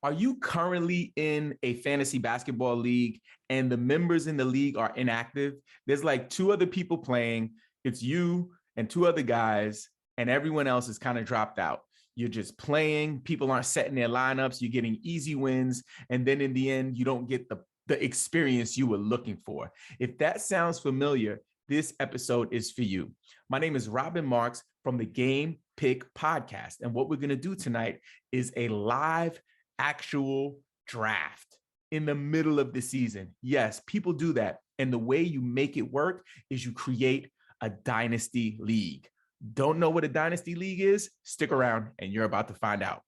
Are you currently in a fantasy basketball league and the members in the league are inactive? There's like two other people playing. It's you and two other guys, and everyone else is kind of dropped out. You're just playing. People aren't setting their lineups. You're getting easy wins. And then in the end, you don't get the experience you were looking for. If that sounds familiar, this episode is for you. My name is Robin Marks from the Game Pick Podcast. And what we're going to do tonight is a live actual draft in the middle of the season. Yes, people do that. And the way you make it work is you create a dynasty league. Don't know what a dynasty league is? Stick around and you're about to find out.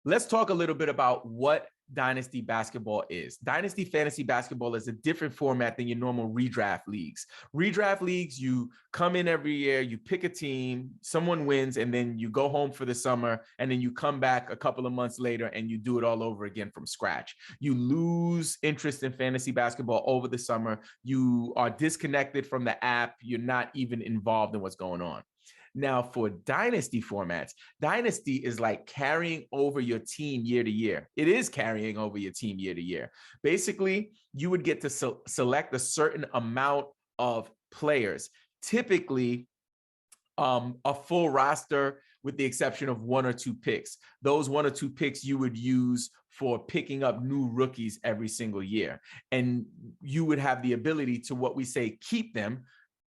Let's talk a little bit about what Dynasty basketball is. Dynasty fantasy basketball is a different format than your normal redraft leagues. Redraft leagues, you come in every year, you pick a team, someone wins, and then you go home for the summer, and then you come back a couple of months later and you do it all over again from scratch. You lose interest in fantasy basketball over the summer. You are disconnected from the app. You're not even involved in what's going on. Now, for dynasty formats, dynasty is like carrying over your team year to year. It is carrying over your team year to year. Basically, you would get to select a certain amount of players, typically a full roster with the exception of one or two picks. Those one or two picks you would use for picking up new rookies every single year. And you would have the ability to, what we say, keep them,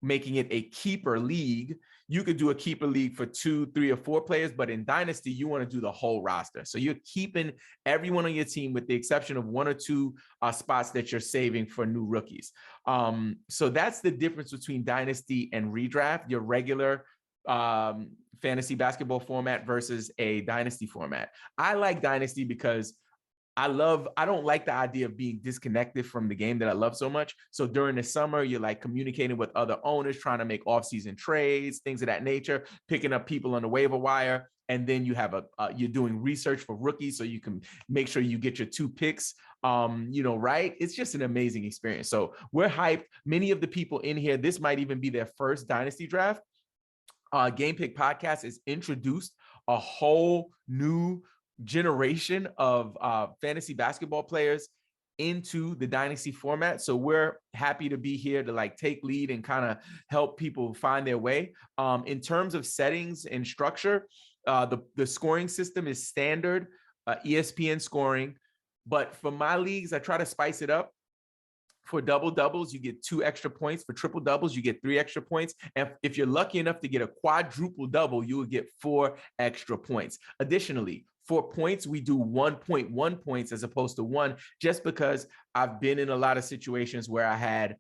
making it a keeper league. You could do a keeper league for 2, 3, or 4 players, but in Dynasty, you want to do the whole roster. So you're keeping everyone on your team with the exception of one or two spots that you're saving for new rookies. So that's the difference between Dynasty and redraft, your regular fantasy basketball format versus a Dynasty format. I like Dynasty because I don't like the idea of being disconnected from the game that I love so much. So during the summer, you're like communicating with other owners, trying to make off-season trades, things of that nature, picking up people on the waiver wire. And then you have you're doing research for rookies so you can make sure you get your 2 picks, right? It's just an amazing experience. So we're hyped. Many of the people in here, this might even be their first Dynasty draft. Game Pick Podcast has introduced a whole new generation of fantasy basketball players into the Dynasty format. So we're happy to be here to like take lead and kind of help people find their way. In terms of settings and structure, the scoring system is standard ESPN scoring. But for my leagues, I try to spice it up. For double doubles, you get 2 extra points. For triple doubles, you get 3 extra points. And if you're lucky enough to get a quadruple double, you will get 4 extra points. Additionally, for points, we do 1.1 points as opposed to 1, just because I've been in a lot of situations where I had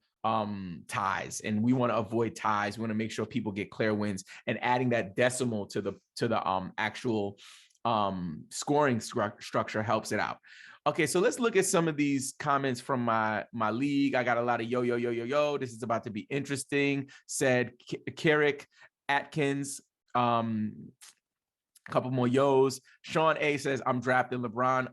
ties, and we want to avoid ties. We want to make sure people get clear wins, and adding that decimal to the actual scoring structure helps it out. Okay, so let's look at some of these comments from my league. I got a lot of yo. This is about to be interesting, said Carrick Atkins. A couple more yo's. Sean A says, I'm drafting LeBron.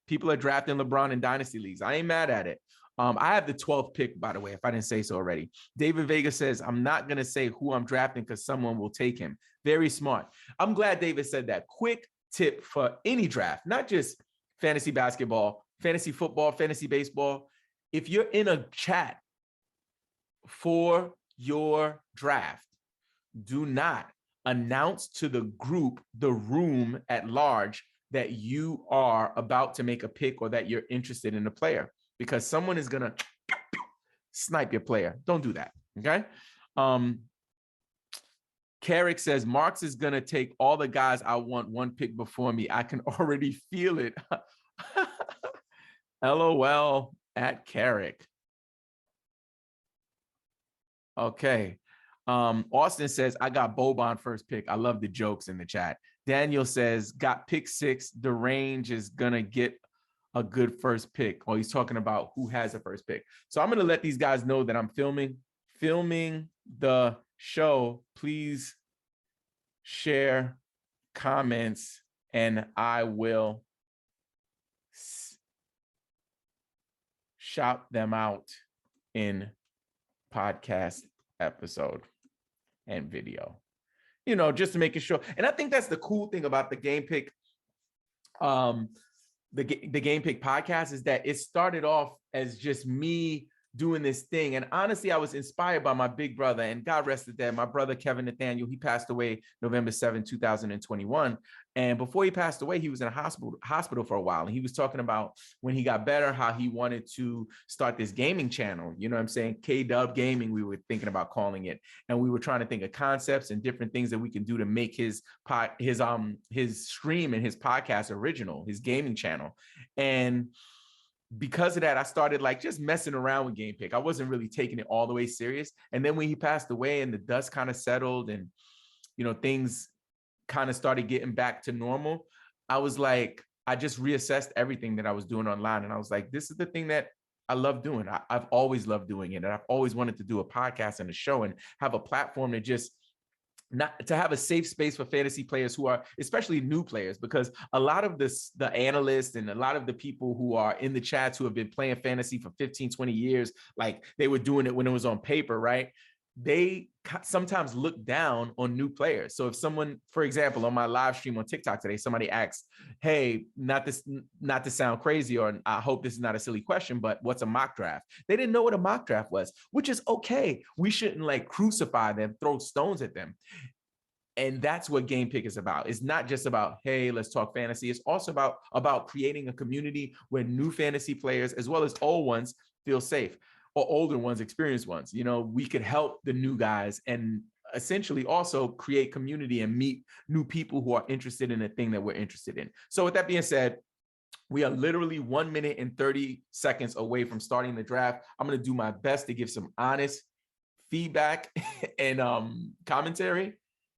People are drafting LeBron in dynasty leagues. I ain't mad at it. I have the 12th pick, by the way, if I didn't say so already. David Vega says, I'm not going to say who I'm drafting because someone will take him. Very smart. I'm glad David said that. Quick tip for any draft, not just fantasy basketball, fantasy football, fantasy baseball. If you're in a chat for your draft, do not announce to the group, the room at large, that you are about to make a pick or that you're interested in a player, because someone is going to snipe your player. Don't do that. Okay. Carrick says, Marks is going to take all the guys I want 1 pick before me. I can already feel it. LOL at Carrick. Okay. Austin says, I got Boban first pick. I love the jokes in the chat. Daniel says, got pick 6. The range is going to get a good first pick. Oh, he's talking about who has a first pick. So I'm going to let these guys know that I'm filming the show. Please share comments and I will shout them out in podcast episode. and video, just to make it sure. And I think that's the cool thing about the Game Pick, the Game Pick podcast, is that it started off as just me doing this thing. And honestly, I was inspired by my big brother, and God rest his dead, my brother, Kevin Nathaniel. He passed away November 7, 2021. And before he passed away, he was in a hospital for a while. And he was talking about when he got better, how he wanted to start this gaming channel. You know what I'm saying? K-Dub Gaming, we were thinking about calling it. And we were trying to think of concepts and different things that we can do to make his stream and his podcast original, his gaming channel. And because of that, I started like just messing around with Game Pick. I wasn't really taking it all the way serious. And then when he passed away and the dust kind of settled and, things kind of started getting back to normal, I was like, I just reassessed everything that I was doing online. And I was like, this is the thing that I love doing. I've always loved doing it. And I've always wanted to do a podcast and a show and have a platform to just not to have a safe space for fantasy players who are, especially new players, because a lot of the analysts and a lot of the people who are in the chats who have been playing fantasy for 15, 20 years, like they were doing it when it was on paper, right? They sometimes look down on new players. So if someone, for example, on my live stream on TikTok today, somebody asks, hey, not to sound crazy, or I hope this is not a silly question, but what's a mock draft? They didn't know what a mock draft was, which is okay. We shouldn't like crucify them, throw stones at them. And that's what Game Pick is about. It's not just about, hey, let's talk fantasy. It's also about creating a community where new fantasy players, as well as old ones, feel safe. Or older ones, experienced ones. We could help the new guys and essentially also create community and meet new people who are interested in the thing that we're interested in. So with that being said, we are literally 1 minute and 30 seconds away from starting the draft. I'm going to do my best to give some honest feedback and commentary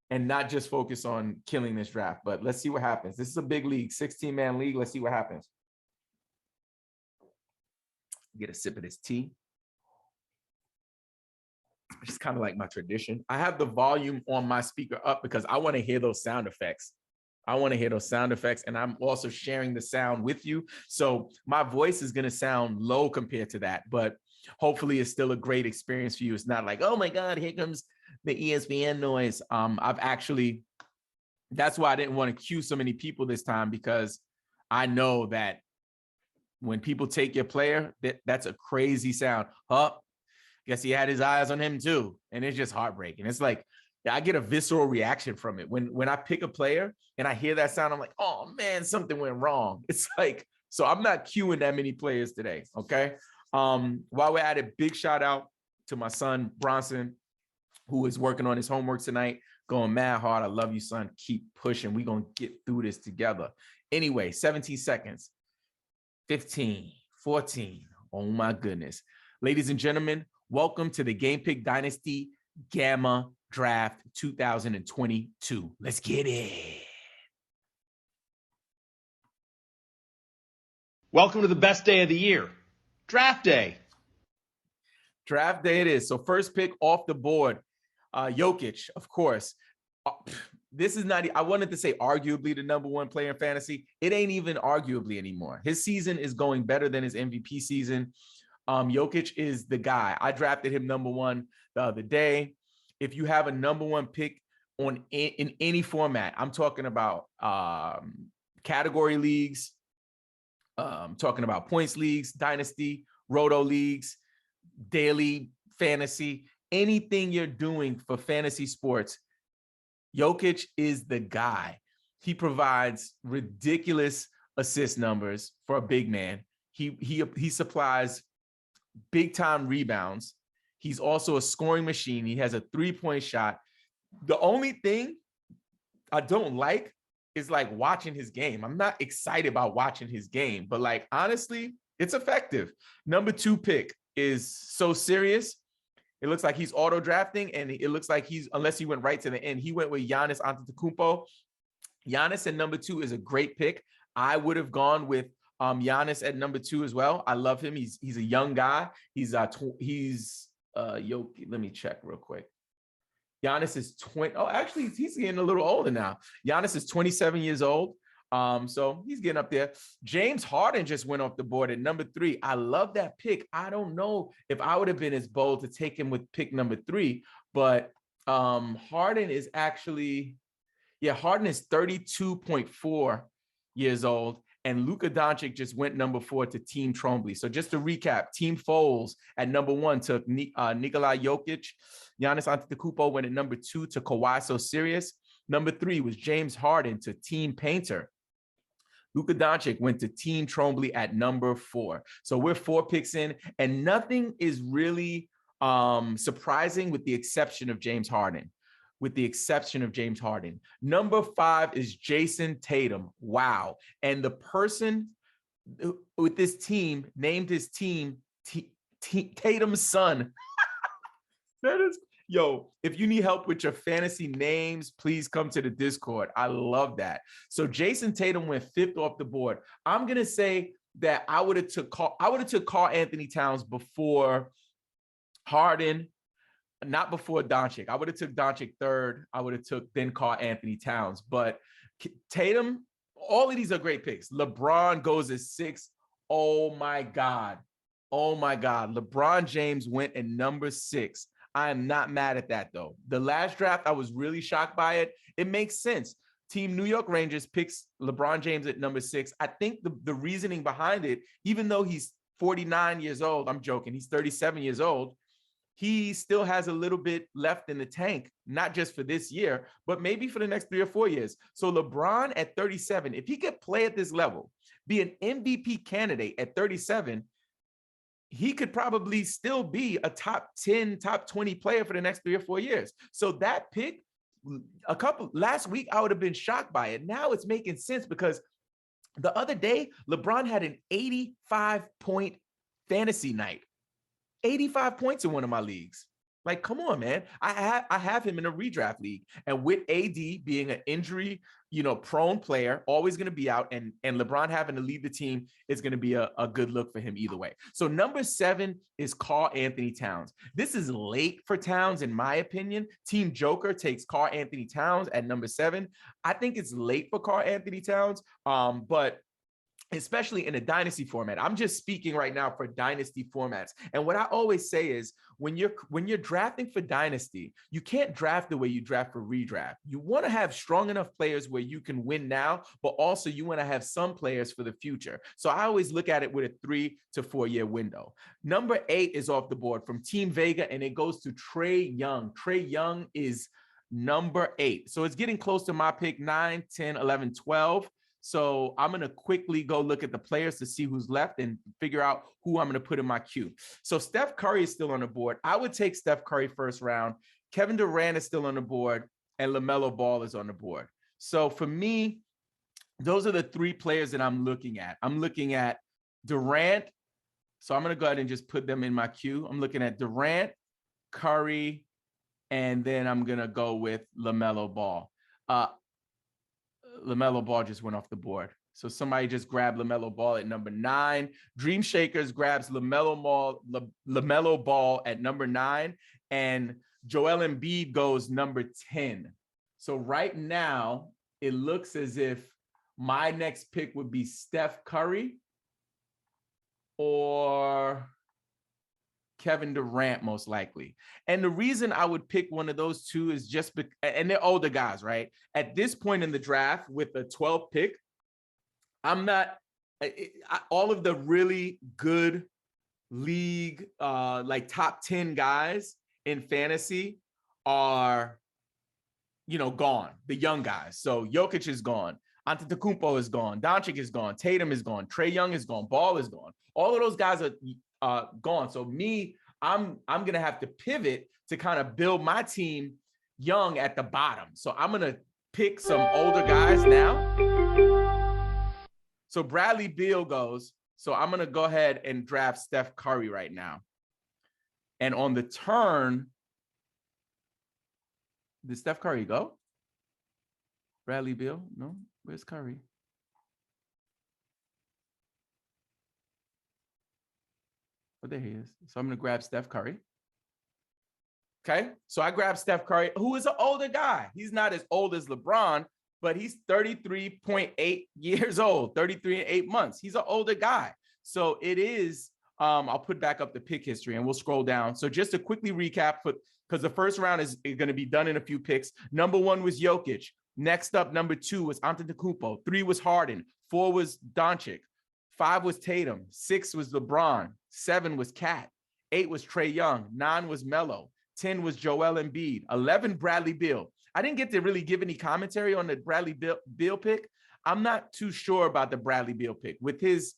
and not just focus on killing this draft. But let's see what happens. This is a big league, 16-man league. Let's see what happens. Get a sip of this tea. It's kind of like my tradition. I have the volume on my speaker up because I want to hear those sound effects. And I'm also sharing the sound with you. So my voice is going to sound low compared to that, but hopefully it's still a great experience for you. It's not like, oh my God, here comes the ESPN noise. That's why I didn't want to cue so many people this time, because I know that when people take your player, that's a crazy sound. Guess he had his eyes on him too. And it's just heartbreaking. It's like, I get a visceral reaction from it. When I pick a player and I hear that sound, I'm like, oh man, something went wrong. It's like, so I'm not cueing that many players today. Okay. While we're at it, big shout out to my son, Bronson, who is working on his homework tonight, going mad hard. I love you, son. Keep pushing. We're going to get through this together. Anyway, 17 seconds, 15, 14. Oh my goodness. Ladies and gentlemen, welcome to the Game Pick Dynasty Gamma Draft 2022. Let's get it. Welcome to the best day of the year, draft day. Draft day it is. So first pick off the board, Jokic, of course. This is not, I wanted to say arguably the number one player in fantasy. It ain't even arguably anymore. His season is going better than his MVP season. Jokic is the guy. I drafted him number one the other day. If you have a number one pick in any format, I'm talking about category leagues, talking about points leagues, dynasty, roto leagues, daily fantasy, anything you're doing for fantasy sports, Jokic is the guy. He provides ridiculous assist numbers for a big man. He supplies big time rebounds. He's also a scoring machine. He has a 3-point shot. The only thing I don't like is like watching his game. I'm not excited about watching his game, but like, honestly, it's effective. Number 2 pick is so serious. It looks like he's auto drafting, and it looks like unless he went right to the end, he went with Giannis Antetokounmpo. Giannis at number 2 is a great pick. I would have gone with Giannis at number 2 as well. I love him. He's a young guy. He's let me check real quick. Giannis is 20. Oh, actually, he's getting a little older now. Giannis is 27 years old. So he's getting up there. James Harden just went off the board at number 3. I love that pick. I don't know if I would have been as bold to take him with pick number 3, but Harden is actually, Harden is 32.4 years old. And Luka Doncic just went number 4 to Team Trombley. So just to recap, Team Foles at number 1 took Nikola Jokic. Giannis Antetokounmpo went at number 2 to Kawhi So Serious. Number 3 was James Harden to Team Painter. Luka Doncic went to Team Trombley at number 4. So we're 4 picks in, and nothing is really surprising with the exception of James Harden. Number 5 is Jason Tatum. Wow. And the person with this team named his team Tatum's son. That is, if you need help with your fantasy names, please come to the Discord. I love that. So Jason Tatum went 5th off the board. I'm going to say that I would have took Karl Anthony Towns before Harden, not before Doncic. I would have took Doncic 3rd. I would have took then Karl Anthony Towns. But Tatum, all of these are great picks. LeBron goes at 6. Oh my God. LeBron James went at number 6. I am not mad at that, though. The last draft, I was really shocked by it. It makes sense. Team New York Rangers picks LeBron James at number 6. I think the reasoning behind it, even though he's 49 years old, I'm joking, he's 37 years old, he still has a little bit left in the tank, not just for this year, but maybe for the next 3 or 4 years. So LeBron at 37, if he could play at this level, be an MVP candidate at 37, he could probably still be a top 10, top 20 player for the next 3 or 4 years. So that pick, last week, I would have been shocked by it. Now it's making sense because the other day, LeBron had an 85-point fantasy night. 85 points in one of my leagues. Like, come on, man. I have him in a redraft league. And with AD being an injury, prone player, always going to be out, and LeBron having to lead the team, is going to be a good look for him either way. So number 7 is Karl Anthony Towns. This is late for Towns, in my opinion. Team Joker takes Karl Anthony Towns at number 7. I think it's late for Karl Anthony Towns, but especially in a dynasty format. I'm just speaking right now for dynasty formats. And what I always say is when you're drafting for dynasty, you can't draft the way you draft for redraft. You want to have strong enough players where you can win now, but also you want to have some players for the future. So I always look at it with a 3 to 4 year window. Number 8 is off the board from Team Vega, and it goes to Trae Young. Trae Young is number 8. So it's getting close to my pick, 9, 10, 11, 12. So I'm going to quickly go look at the players to see who's left and figure out who I'm going to put in my queue. So Steph Curry is still on the board. I would take Steph Curry first round. Kevin Durant is still on the board, and LaMelo Ball is on the board. So for me, those are the 3 players that I'm looking at. I'm looking at Durant. So I'm going to go ahead and just put them in my queue. I'm looking at Durant, Curry, and then I'm going to go with LaMelo Ball. LaMelo Ball just went off the board. So somebody just grabbed LaMelo Ball at number 9. Dream Shakers grabs LaMelo Ball at number 9. And Joel Embiid goes number 10. So right now, it looks as if my next pick would be Steph Curry or Kevin Durant, most likely. And the reason I would pick one of those two is just and they're older guys, right? At this point in the draft with the 12th pick, all of the really good league, like top 10 guys in fantasy are, gone. The young guys. So Jokic is gone. Antetokounmpo is gone. Doncic is gone. Tatum is gone. Trae Young is gone. Ball is gone. All of those guys are gone. So I'm going to have to pivot to kind of build my team young at the bottom. So I'm going to pick some older guys now. So Bradley Beal goes. So I'm going to go ahead and draft Steph Curry right now. And on the turn, did Steph Curry go? Bradley Beal? No, where's Curry? Oh, there he is. So I'm going to grab Steph Curry. Okay. So I grabbed Steph Curry, who is an older guy. He's not as old as LeBron, but he's 33.8 years old, 33 and 8 months. He's an older guy. So it is, I'll put back up the pick history and we'll scroll down. So just to quickly recap for because the first round is going to be done in a few picks. Number 1 was Jokic. Next up, number 2 was Antetokounmpo. 3 was Harden. 4 was Doncic. 5 was Tatum. 6 was LeBron. 7 was Kat. 8 was Trae Young. 9 was Melo. 10 was Joel Embiid. 11, Bradley Beal. I didn't get to really give any commentary on the Bradley Beal pick. I'm not too sure about the Bradley Beal pick. With his,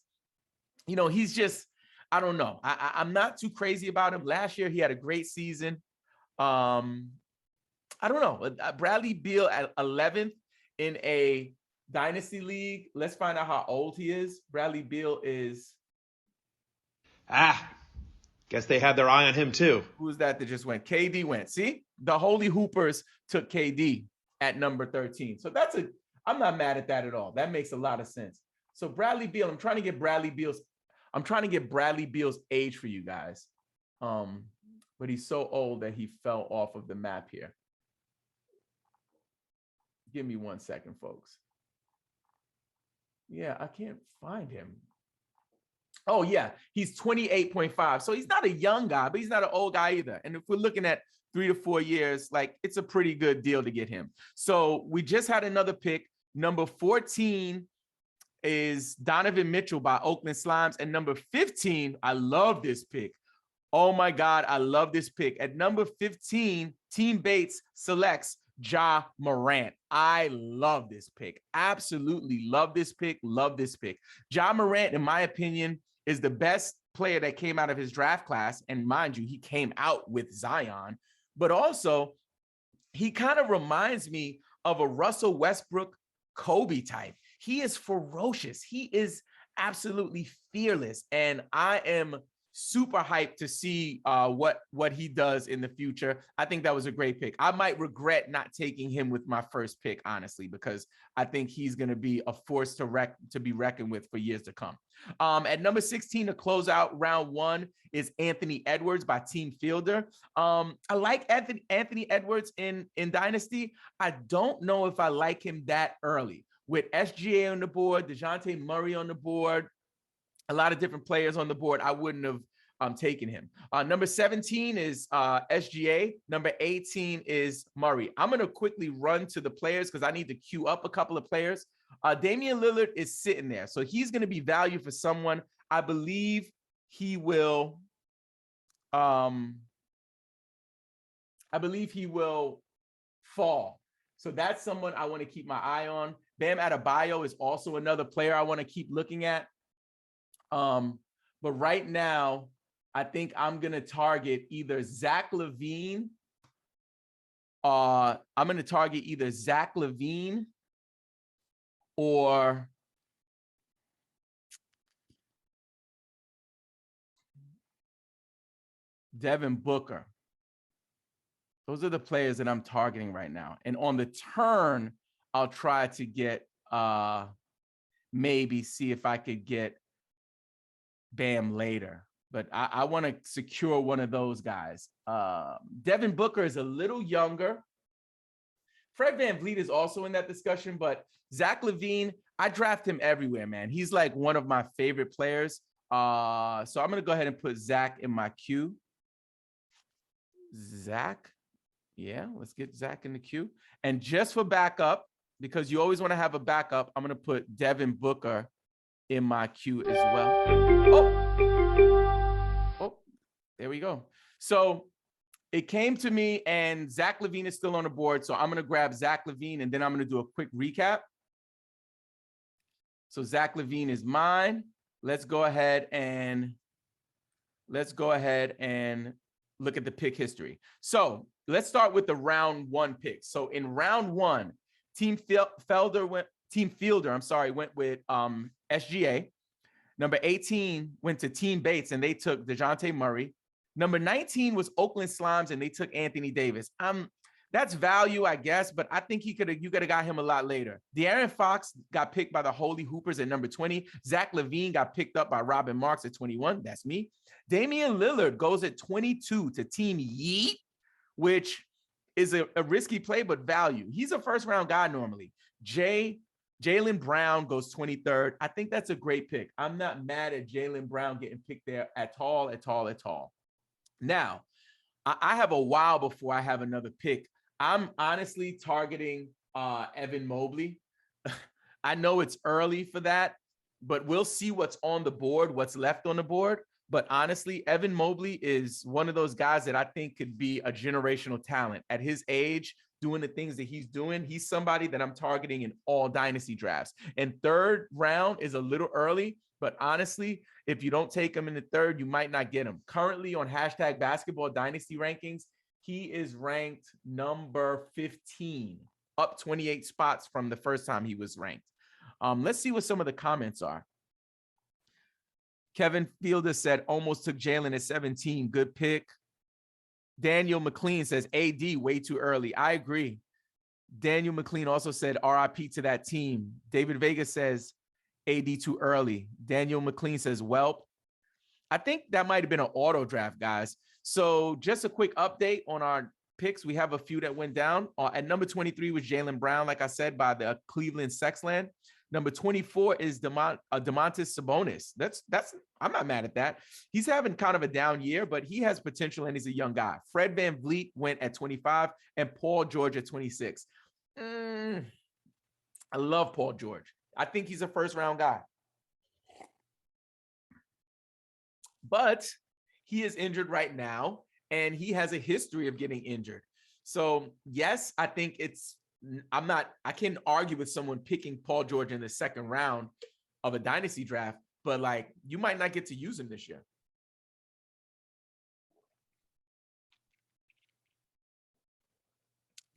he's just, I don't know. I'm not too crazy about him. Last year, he had a great season. I don't know. Bradley Beal at 11th in a Dynasty League. Let's find out how old he is. Bradley Beal is... Guess they had their eye on him too. Who's that just went? KD went. See? The Holy Hoopers took KD at number 13. So I'm not mad at that at all. That makes a lot of sense. So Bradley Beal, I'm trying to get Bradley Beal's age for you guys. But he's so old that he fell off of the map here. Give me 1 second, folks. Yeah, I can't find him. Oh, yeah, he's 28.5. So he's not a young guy, but he's not an old guy either. And if we're looking at 3 to 4 years, like, it's a pretty good deal to get him. So we just had another pick. Number 14 is Donovan Mitchell by Oakland Slimes. And number 15, I love this pick. Oh, my God, I love this pick. At number 15, Team Bates selects Ja Morant. I love this pick. Absolutely love this pick. Love this pick. Ja Morant, in my opinion, is the best player that came out of his draft class. And mind you, he came out with Zion, but also he kind of reminds me of a Russell Westbrook Kobe type. He is ferocious. He is absolutely fearless. And I am super hyped to see what he does in the future. I think that was a great pick. I might regret not taking him with my first pick, honestly, because I think he's going to be a force to be reckoned with for years to come. At number 16 to close out round 1 is Anthony Edwards by Team Fielder. I like Anthony Edwards in Dynasty. I don't know if I like him that early. With SGA on the board, DeJounte Murray on the board, a lot of different players on the board, I wouldn't have taken him. Number 17 is SGA. Number 18 is Murray. I'm going to quickly run to the players because I need to queue up a couple of players. Damian Lillard is sitting there. So he's going to be value for someone. I believe he will fall. So that's someone I want to keep my eye on. Bam Adebayo is also another player I want to keep looking at. But right now, I think I'm going to target either Zach LaVine. I'm going to target either Zach LaVine or Devin Booker. Those are the players that I'm targeting right now. And on the turn, I'll try to get, maybe see if I could get Bam later. But I want to secure one of those guys. Devin Booker is a little younger. Fred VanVleet is also in that discussion, but Zach LaVine, I draft him everywhere, man. He's like one of my favorite players. So I'm going to go ahead and put Zach in my queue. Zach. Yeah, let's get Zach in the queue. And just for backup, because you always want to have a backup, I'm going to put Devin Booker in my queue as well. Oh, there we go. So it came to me and Zach LaVine is still on the board. So I'm going to grab Zach LaVine and then I'm going to do a quick recap. So Zach LaVine is mine. Let's go ahead and look at the pick history. So let's start with the round 1 pick. So in round 1, Team Fielder went with SGA. Number 18 went to Team Bates and they took DeJounte Murray. Number 19 was Oakland Slimes and they took Anthony Davis. That's value, I guess, but I think you could have got him a lot later. De'Aaron Fox got picked by the Holy Hoopers at number 20. Zach LaVine got picked up by Robin Marks at 21. That's me. Damian Lillard goes at 22 to Team Yeet, which is a risky play, but value. He's a first-round guy normally. Jaylen Brown goes 23rd. I think that's a great pick. I'm not mad at Jaylen Brown getting picked there at all. Now, I have a while before I have another pick. I'm honestly targeting Evan Mobley. I know it's early for that, but we'll see what's on the board, what's left on the board. But honestly, Evan Mobley is one of those guys that I think could be a generational talent at his age, doing the things that he's doing. He's somebody that I'm targeting in all dynasty drafts. And third round is a little early, but honestly, if you don't take him in the third, you might not get him. Currently on hashtag basketball dynasty rankings, he is ranked number 15, up 28 spots from the first time he was ranked. Let's see what some of the comments are. Kevin Fielder said, almost took Jalen at 17. Good pick. Daniel McLean says, AD way too early. I agree. Daniel McLean also said, RIP to that team. David Vega says, AD too early. Daniel McLean says, well, I think that might have been an auto draft, guys. So just a quick update on our picks. We have a few that went down. At number 23 was Jaylen Brown, like I said, by the Cleveland Sexland. Number 24 is Domantas Sabonis. That's I'm not mad at that. He's having kind of a down year, but he has potential and he's a young guy. Fred VanVleet went at 25 and Paul George at 26. I love Paul George. I think he's a first round guy. But he is injured right now and he has a history of getting injured. So yes, I think I can't argue with someone picking Paul George in the second round of a dynasty draft, but like you might not get to use him this year.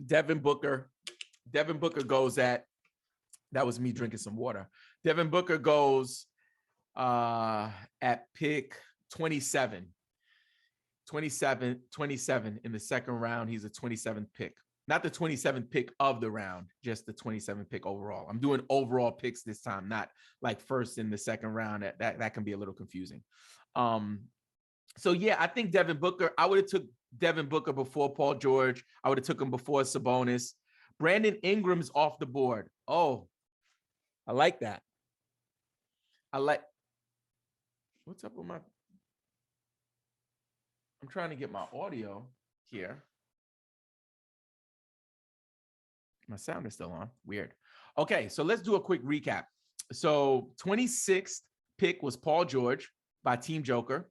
Devin Booker goes at, that was me drinking some water. Devin Booker goes at pick 27 in the second round. He's a 27th pick. Not the 27th pick of the round, just the 27th pick overall. I'm doing overall picks this time, not like first in the second round. That can be a little confusing. So yeah, I think Devin Booker, I would have took Devin Booker before Paul George. I would have took him before Sabonis. Brandon Ingram's off the board. Oh, I like that. What's up with I'm trying to get my audio here. My sound is still on. Weird. Okay, so let's do a quick recap. So 26th pick was Paul George by Team Joker.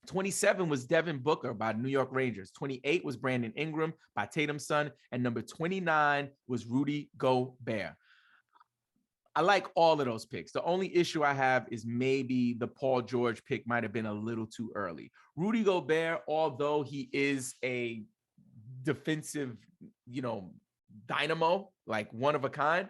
27 was Devin Booker by New York Rangers. 28 was Brandon Ingram by Tatum's son. And number 29 was Rudy Gobert. I like all of those picks. The only issue I have is maybe the Paul George pick might have been a little too early. Rudy Gobert, although he is a defensive, dynamo, like one of a kind.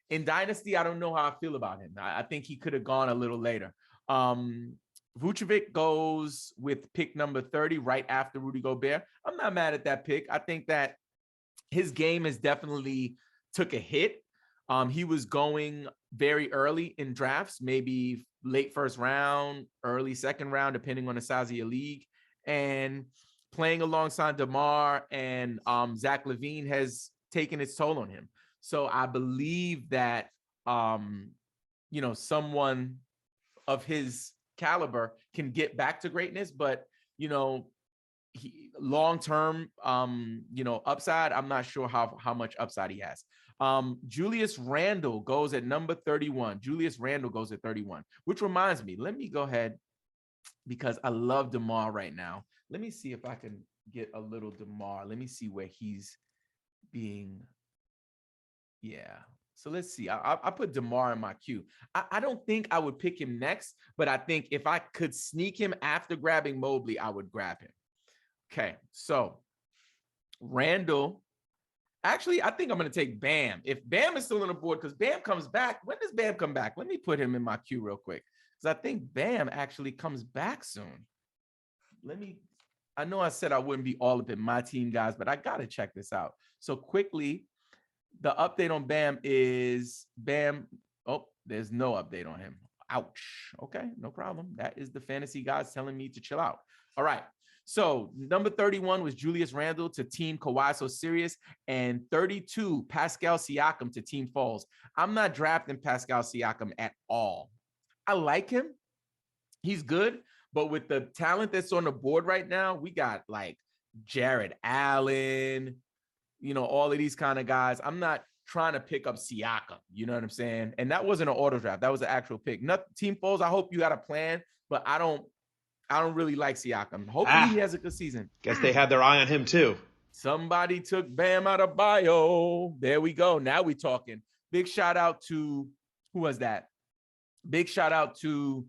In Dynasty, I don't know how I feel about him. I think he could have gone a little later. Vucevic goes with pick number 30 right after Rudy Gobert. I'm not mad at that pick. I think that his game has definitely took a hit. He was going very early in drafts, maybe late first round, early second round, depending on the size of your league. And playing alongside DeMar and Zach LaVine has taken its toll on him. So I believe that, someone of his caliber can get back to greatness, but, long-term, upside, I'm not sure how much upside he has. Julius Randle goes at number 31. Julius Randle goes at 31, which reminds me, let me go ahead because I love DeMar right now. Let me see if I can get a little DeMar. Let me see where he's being. Yeah. So let's see. I put DeMar in my queue. I don't think I would pick him next, but I think if I could sneak him after grabbing Mobley, I would grab him. Okay. So Randall. Actually, I think I'm going to take Bam. If Bam is still on the board, because Bam comes back. When does Bam come back? Let me put him in my queue real quick. Because I think Bam actually comes back soon. I know I said I wouldn't be all up in my team, guys, but I got to check this out. So quickly, the update on Bam is Bam. Oh, there's no update on him. Ouch. Okay, no problem. That is the fantasy guys telling me to chill out. All right. So number 31 was Julius Randle to Team Kawhi So Serious, and 32 Pascal Siakam to Team Falls. I'm not drafting Pascal Siakam at all. I like him. He's good, but with the talent that's on the board right now, we got like Jared Allen, all of these kind of guys. I'm not trying to pick up Siakam. You know what I'm saying? And that wasn't an auto draft. That was an actual pick. Team Foles, I hope you got a plan, but I don't really like Siakam. Hopefully he has a good season. Guess they had their eye on him too. Somebody took Bam Adebayo. There we go. Now we talking. Big shout out to, who was that? Big shout out to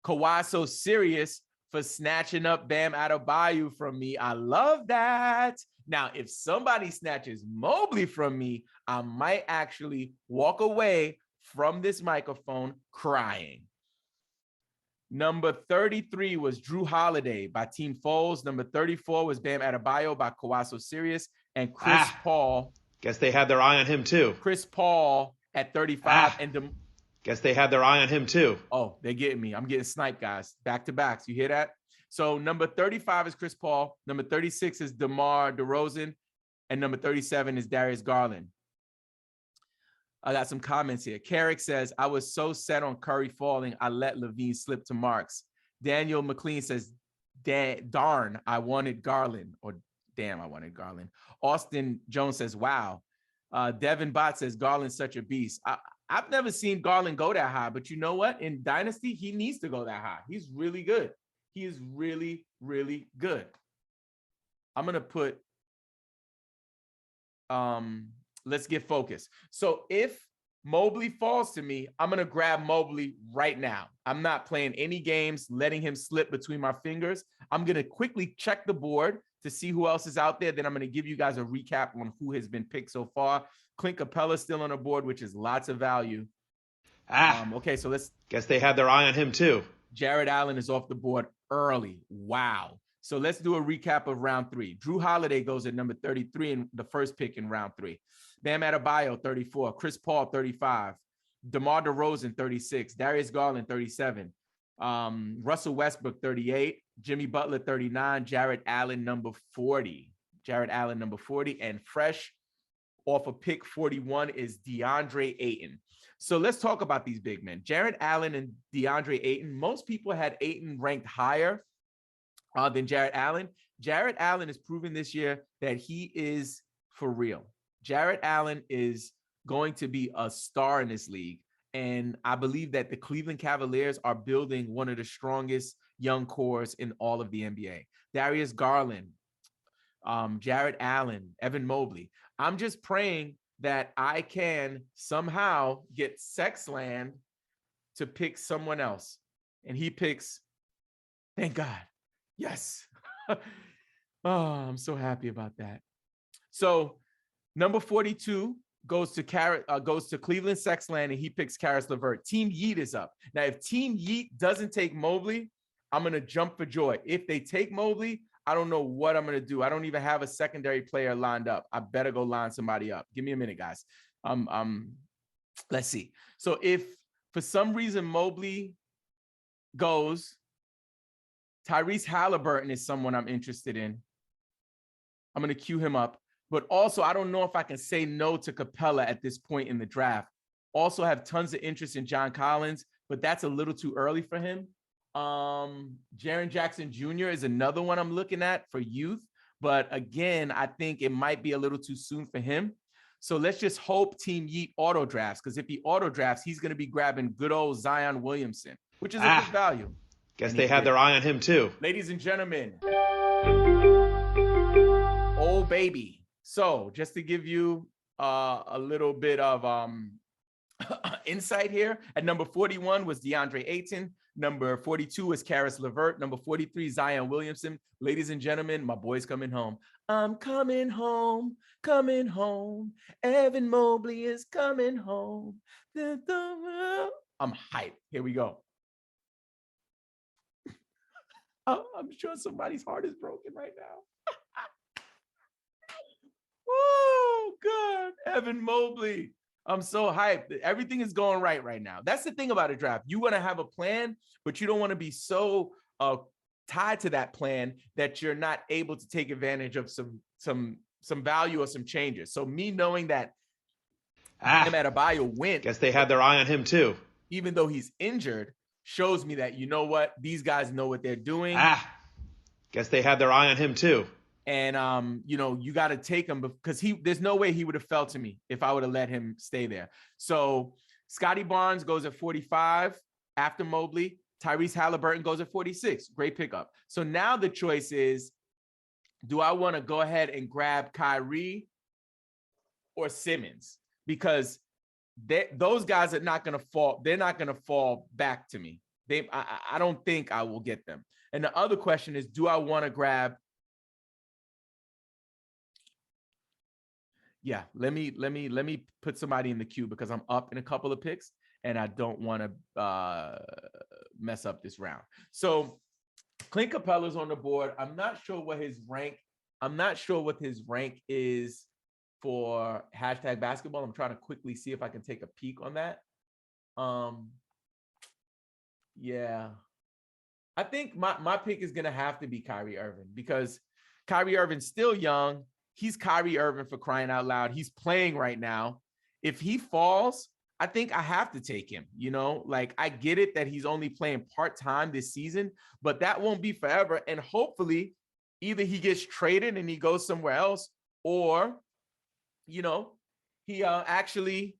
Kawhi So Serious for snatching up Bam Adebayo from me. I love that. Now, if somebody snatches Mobley from me, I might actually walk away from this microphone crying. Number 33 was Drew Holiday by Team Foles. Number 34 was Bam Adebayo by Kawhi So Serious. And Chris Paul. Guess they had their eye on him too. Chris Paul at 35. Guess they had their eye on him too. Oh, they're getting me. I'm getting sniped, guys. Back to backs. You hear that? So number 35 is Chris Paul. Number 36 is DeMar DeRozan. And number 37 is Darius Garland. I got some comments here. Carrick says, I was so set on Curry falling, I let Levine slip to Marks. Daniel McLean says, darn, I wanted Garland. Or damn, I wanted Garland. Austin Jones says, wow. Devin Bott says, Garland's such a beast. I've never seen Garland go that high, but you know what? In Dynasty, he needs to go that high. He's really good. He is really, really good. I'm going to put, let's get focused. So if Mobley falls to me, I'm going to grab Mobley right now. I'm not playing any games, letting him slip between my fingers. I'm going to quickly check the board to see who else is out there. Then I'm going to give you guys a recap on who has been picked so far. Clint Capella still on the board, which is lots of value. Okay, so let's... Guess they had their eye on him too. Jared Allen is off the board early. Wow. So let's do a recap of round 3. Drew Holiday goes at number 33 in the first pick in round 3. Bam Adebayo, 34. Chris Paul, 35. DeMar DeRozan, 36. Darius Garland, 37. Russell Westbrook, 38. Jimmy Butler, 39. Jared Allen, number 40. And fresh off of pick 41 is DeAndre Ayton. So let's talk about these big men. Jared Allen and DeAndre Ayton. Most people had Ayton ranked higher than Jared Allen. Jared Allen has proven this year that he is for real. Jared Allen is going to be a star in this league. And I believe that the Cleveland Cavaliers are building one of the strongest young cores in all of the NBA. Darius Garland, Jared Allen, Evan Mobley. I'm just praying that I can somehow get Sexland to pick someone else. And he picks, thank God. Yes. Oh, I'm so happy about that. So number 42 goes to Cleveland Sexland, and he picks Karis LeVert. Team Yeet is up. Now, if Team Yeet doesn't take Mobley, I'm going to jump for joy. If they take Mobley, I don't know what I'm going to do. I don't even have a secondary player lined up. I better go line somebody up. Give me a minute, guys. Let's see. So if for some reason Mobley goes, Tyrese Halliburton is someone I'm interested in. I'm going to queue him up. But also, I don't know if I can say no to Capella at this point in the draft. Also have tons of interest in John Collins, but that's a little too early for him. Jaren Jackson Jr. is another one I'm looking at for youth. But again, I think it might be a little too soon for him. So let's just hope Team Yeet auto drafts, because if he auto drafts, he's going to be grabbing good old Zion Williamson, which is a good value. Guess they had their eye on him too. Ladies and gentlemen, oh baby. So just to give you a little bit of insight here, at number 41 was DeAndre Ayton. Number 42 was Karis LeVert. Number 43, Zion Williamson. Ladies and gentlemen, my boy's coming home. I'm coming home, coming home. Evan Mobley is coming home. I'm hyped. Here we go. I'm sure somebody's heart is broken right now. Oh, God. Evan Mobley. I'm so hyped. Everything is going right now. That's the thing about a draft. You want to have a plan, but you don't want to be so tied to that plan that you're not able to take advantage of some value or some changes. So me knowing that Bam Adebayo went. Guess they had their eye on him too. Even though he's injured, shows me that, you know what? These guys know what they're doing. Guess they had their eye on him too. And, you got to take him because there's no way he would have fell to me if I would have let him stay there. So Scotty Barnes goes at 45 after Mobley. Tyrese Halliburton goes at 46. Great pickup. So now the choice is, do I want to go ahead and grab Kyrie or Simmons? Because those guys are not going to fall. They're not going to fall back to me. I don't think I will get them. And the other question is, do I want to grab? Yeah, let me put somebody in the queue because I'm up in a couple of picks and I don't want to mess up this round. So Clint Capella's on the board. I'm not sure what his rank is for #basketball. I'm trying to quickly see if I can take a peek on that. Yeah. I think my pick is gonna have to be Kyrie Irving because Kyrie Irving's still young. He's Kyrie Irving, for crying out loud. He's playing right now. If he falls, I think I have to take him. Like, I get it that he's only playing part-time this season, but that won't be forever. And hopefully either he gets traded and he goes somewhere else, or, he actually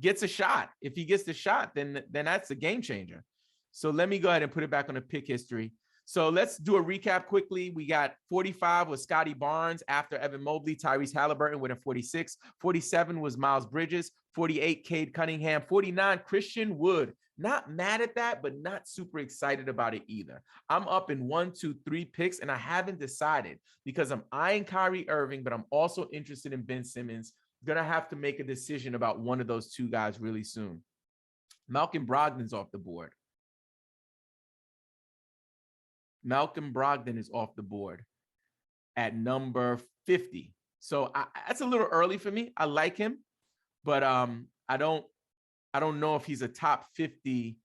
gets a shot. If he gets the shot, then that's a game changer. So let me go ahead and put it back on the pick history. So let's do a recap quickly. We got 45 was Scotty Barnes after Evan Mobley. Tyrese Halliburton with a 46. 47 was Miles Bridges. 48, Cade Cunningham. 49, Christian Wood. Not mad at that, but not super excited about it either. I'm up in 1, 2, 3 picks, and I haven't decided because I'm eyeing Kyrie Irving, but I'm also interested in Ben Simmons. Gonna have to make a decision about one of those two guys really soon. Malcolm Brogdon's off the board. Malcolm Brogdon is off the board at number 50. So that's a little early for me. I like him, but I don't know if he's a top 50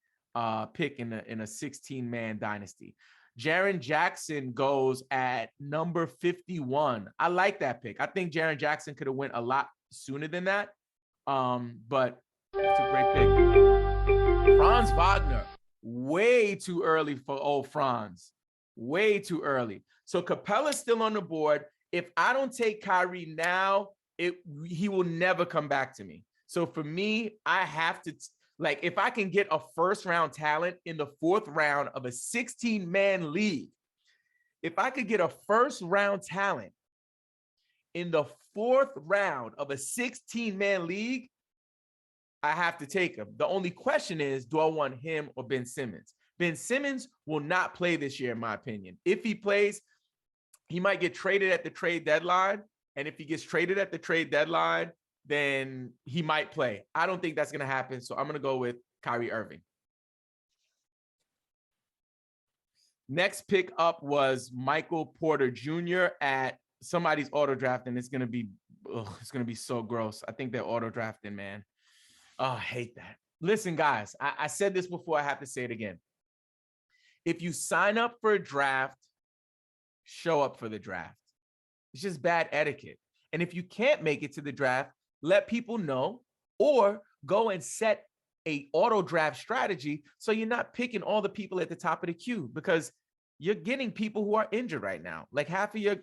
pick in a 16-man dynasty. Jaren Jackson goes at number 51. I like that pick. I think Jaren Jackson could have went a lot sooner than that, but it's a great pick. Franz Wagner, way too early for old Franz. Way too early. So Capella's still on the board. If I don't take Kyrie now, he will never come back to me. So for me, I have to, if I can get a first-round talent in the 4th round of a 16-man league, if I could get a first-round talent in the 4th round of a 16-man league, I have to take him. The only question is, do I want him or Ben Simmons? Ben Simmons will not play this year, in my opinion. If he plays, he might get traded at the trade deadline. And if he gets traded at the trade deadline, then he might play. I don't think that's going to happen. So I'm going to go with Kyrie Irving. Next pick up was Michael Porter Jr. at somebody's auto draft. And it's going to be so gross. I think they're auto drafting, man. Oh, I hate that. Listen, guys, I said this before. I have to say it again. If you sign up for a draft, show up for the draft. It's just bad etiquette. And if you can't make it to the draft, let people know, or go and set a auto draft strategy so you're not picking all the people at the top of the queue, because you're getting people who are injured right now. Like, half of your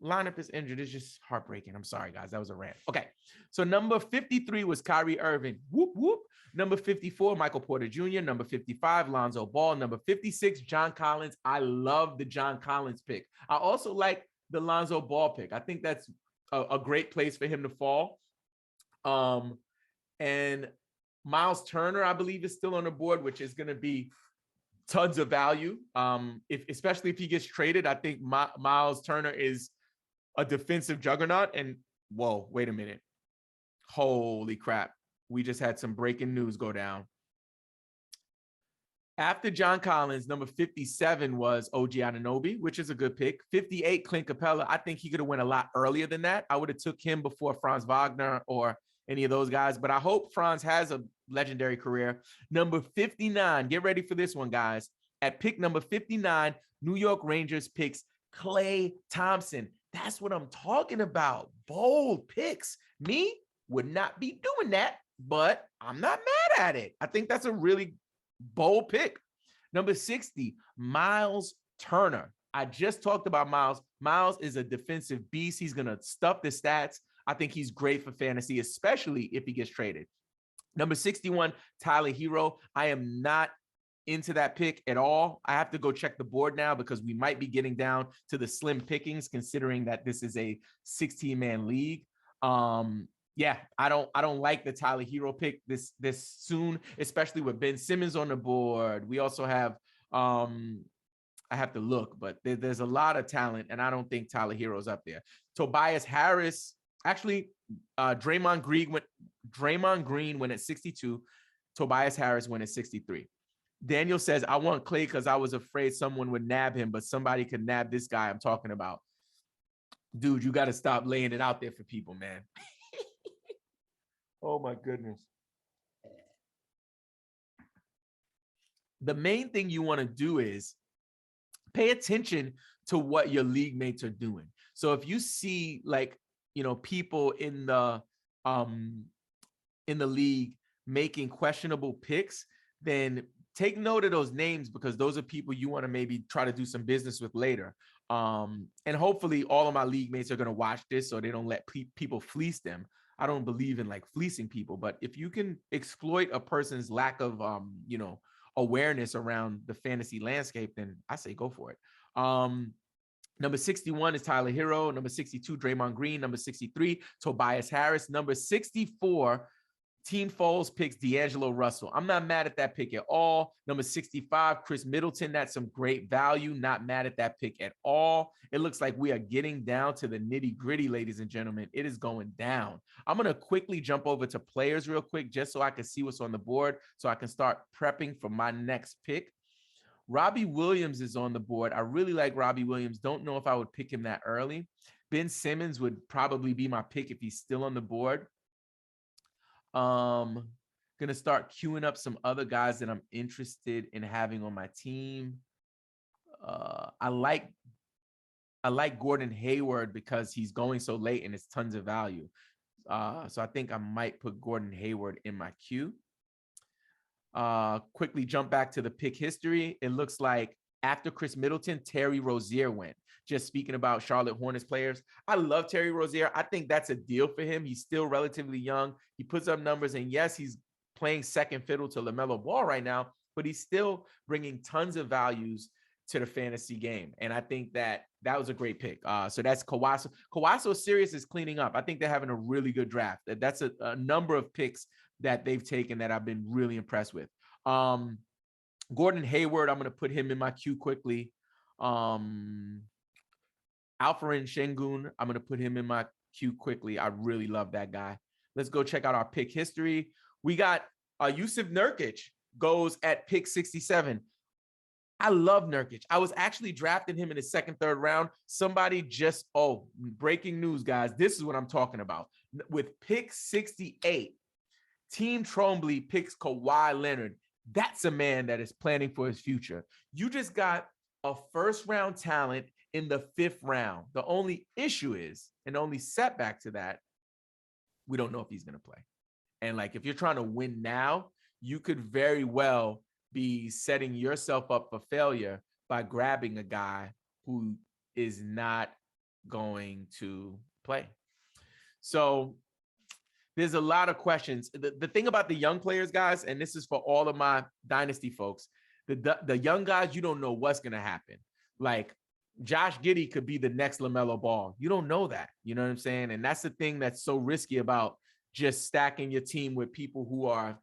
lineup is injured. It's just heartbreaking. I'm sorry, guys. That was a rant. Okay. So number 53 was Kyrie Irving. Whoop, whoop. Number 54, Michael Porter Jr. Number 55, Lonzo Ball. Number 56, John Collins. I love the John Collins pick. I also like the Lonzo Ball pick. I think that's a great place for him to fall. And Miles Turner, I believe, is still on the board, which is going to be tons of value. Especially if he gets traded. I think Miles Turner is a defensive juggernaut. And whoa, wait a minute. Holy crap. We just had some breaking news go down. After John Collins, number 57 was OG Anunoby, which is a good pick. 58, Clint Capella. I think he could have went a lot earlier than that. I would have took him before Franz Wagner or any of those guys, but I hope Franz has a legendary career. Number 59, get ready for this one, guys. At pick number 59, New York Rangers picks Klay Thompson. That's what I'm talking about. Bold picks. Me would not be doing that, but I'm not mad at it. I think that's a really bold pick. Number 60, Miles Turner. I just talked about Miles. Miles is a defensive beast. He's going to stuff the stats. I think he's great for fantasy, especially if he gets traded. Number 61, Tyler Hero. I am not into that pick at all. I have to go check the board now because we might be getting down to the slim pickings, considering that this is a 16-man league. Yeah, I don't like the Tyler Hero pick this soon, especially with Ben Simmons on the board. We also have I have to look, but there's a lot of talent, and I don't think Tyler Hero's up there. Tobias Harris, actually, Draymond Green went at 62. Tobias Harris went at 63. Daniel says, I want Clay because I was afraid someone would nab him, but somebody could nab this guy I'm talking about. Dude, you got to stop laying it out there for people, man. Oh, my goodness. The main thing you want to do is pay attention to what your league mates are doing. So if you see, like, you know, people in the league making questionable picks, then take note of those names, because those are people you want to maybe try to do some business with later. And hopefully all of my league mates are going to watch this so they don't let people fleece them. I don't believe in like fleecing people, but if you can exploit a person's lack of, you know, awareness around the fantasy landscape, then I say go for it. Number 61 is Tyler Hero. Number 62, Draymond Green. Number 63, Tobias Harris. Number 64, Team Foles picks D'Angelo Russell. I'm not mad at that pick at all. Number 65, Chris Middleton. That's some great value. Not mad at that pick at all. It looks like we are getting down to the nitty gritty, ladies and gentlemen. It is going down. I'm going to quickly jump over to players real quick, just so I can see what's on the board, so I can start prepping for my next pick. Robbie Williams is on the board. I really like Robbie Williams. Don't know if I would pick him that early. Ben Simmons would probably be my pick if he's still on the board. Gonna start queuing up some other guys that I'm interested in having on my team. I like Gordon Hayward because he's going so late and it's tons of value. So I think I might put Gordon Hayward in my queue. Quickly jump back to the pick history. It looks like after Chris Middleton, Terry Rozier went. Just speaking about Charlotte Hornets players, I love Terry Rozier. I think that's a deal for him. He's still relatively young. He puts up numbers, and yes, he's playing second fiddle to LaMelo Ball right now, but he's still bringing tons of values to the fantasy game. And I think that was a great pick. So that's Kawhi. Kawhi Sirius is cleaning up. I think they're having a really good draft. That's a number of picks that they've taken that I've been really impressed with. Gordon Hayward, I'm going to put him in my queue quickly. Alfred Shengun, I'm going to put him in my queue quickly. I really love that guy. Let's go check out our pick history. We got Yusuf Nurkic goes at pick 67. I love Nurkic. I was actually drafting him in the second, third round. Somebody just, breaking news, guys. This is what I'm talking about. With pick 68, Team Trombley picks Kawhi Leonard. That's a man that is planning for his future. You just got a first-round talent in the 5th round. The only issue is, and the only setback to that, we don't know if he's going to play. And like, if you're trying to win now, you could very well be setting yourself up for failure by grabbing a guy who is not going to play. So there's a lot of questions. The thing about the young players, guys, and this is for all of my dynasty folks, the young guys, you don't know what's going to happen. Like, Josh Giddey could be the next LaMelo Ball. You don't know that. You know what I'm saying? And that's the thing that's so risky about just stacking your team with people who are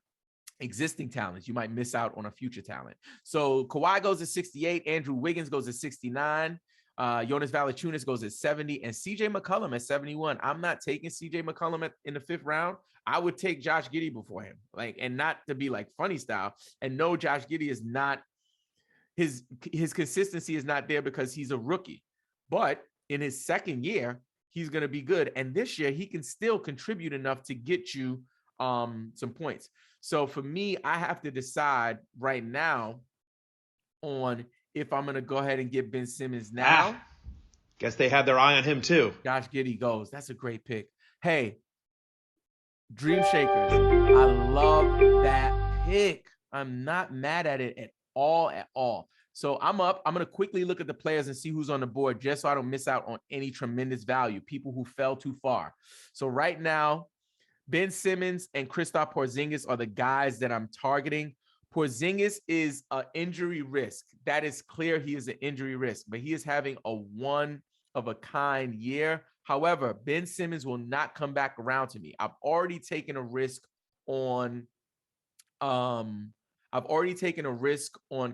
existing talents. You might miss out on a future talent. So Kawhi goes at 68. Andrew Wiggins goes at 69. Jonas Valanciunas goes at 70. And CJ McCollum at 71. I'm not taking CJ McCollum in the 5th round. I would take Josh Giddey before him. Like, and not to be like funny style. And no, Josh Giddey is not, his consistency is not there because he's a rookie. But in his second year, he's going to be good. And this year, he can still contribute enough to get you some points. So for me, I have to decide right now on if I'm going to go ahead and get Ben Simmons now. Guess they had their eye on him too. Josh Giddey goes. That's a great pick. Hey, Dream Shakers, I love that pick. I'm not mad at it at all. So I'm up. I'm going to quickly look at the players and see who's on the board just so I don't miss out on any tremendous value, people who fell too far. So right now, Ben Simmons and Kristaps Porzingis are the guys that I'm targeting. Porzingis is an injury risk. That is clear. He is an injury risk, but he is having a one-of-a-kind year. However, Ben Simmons will not come back around to me. I've already taken a risk on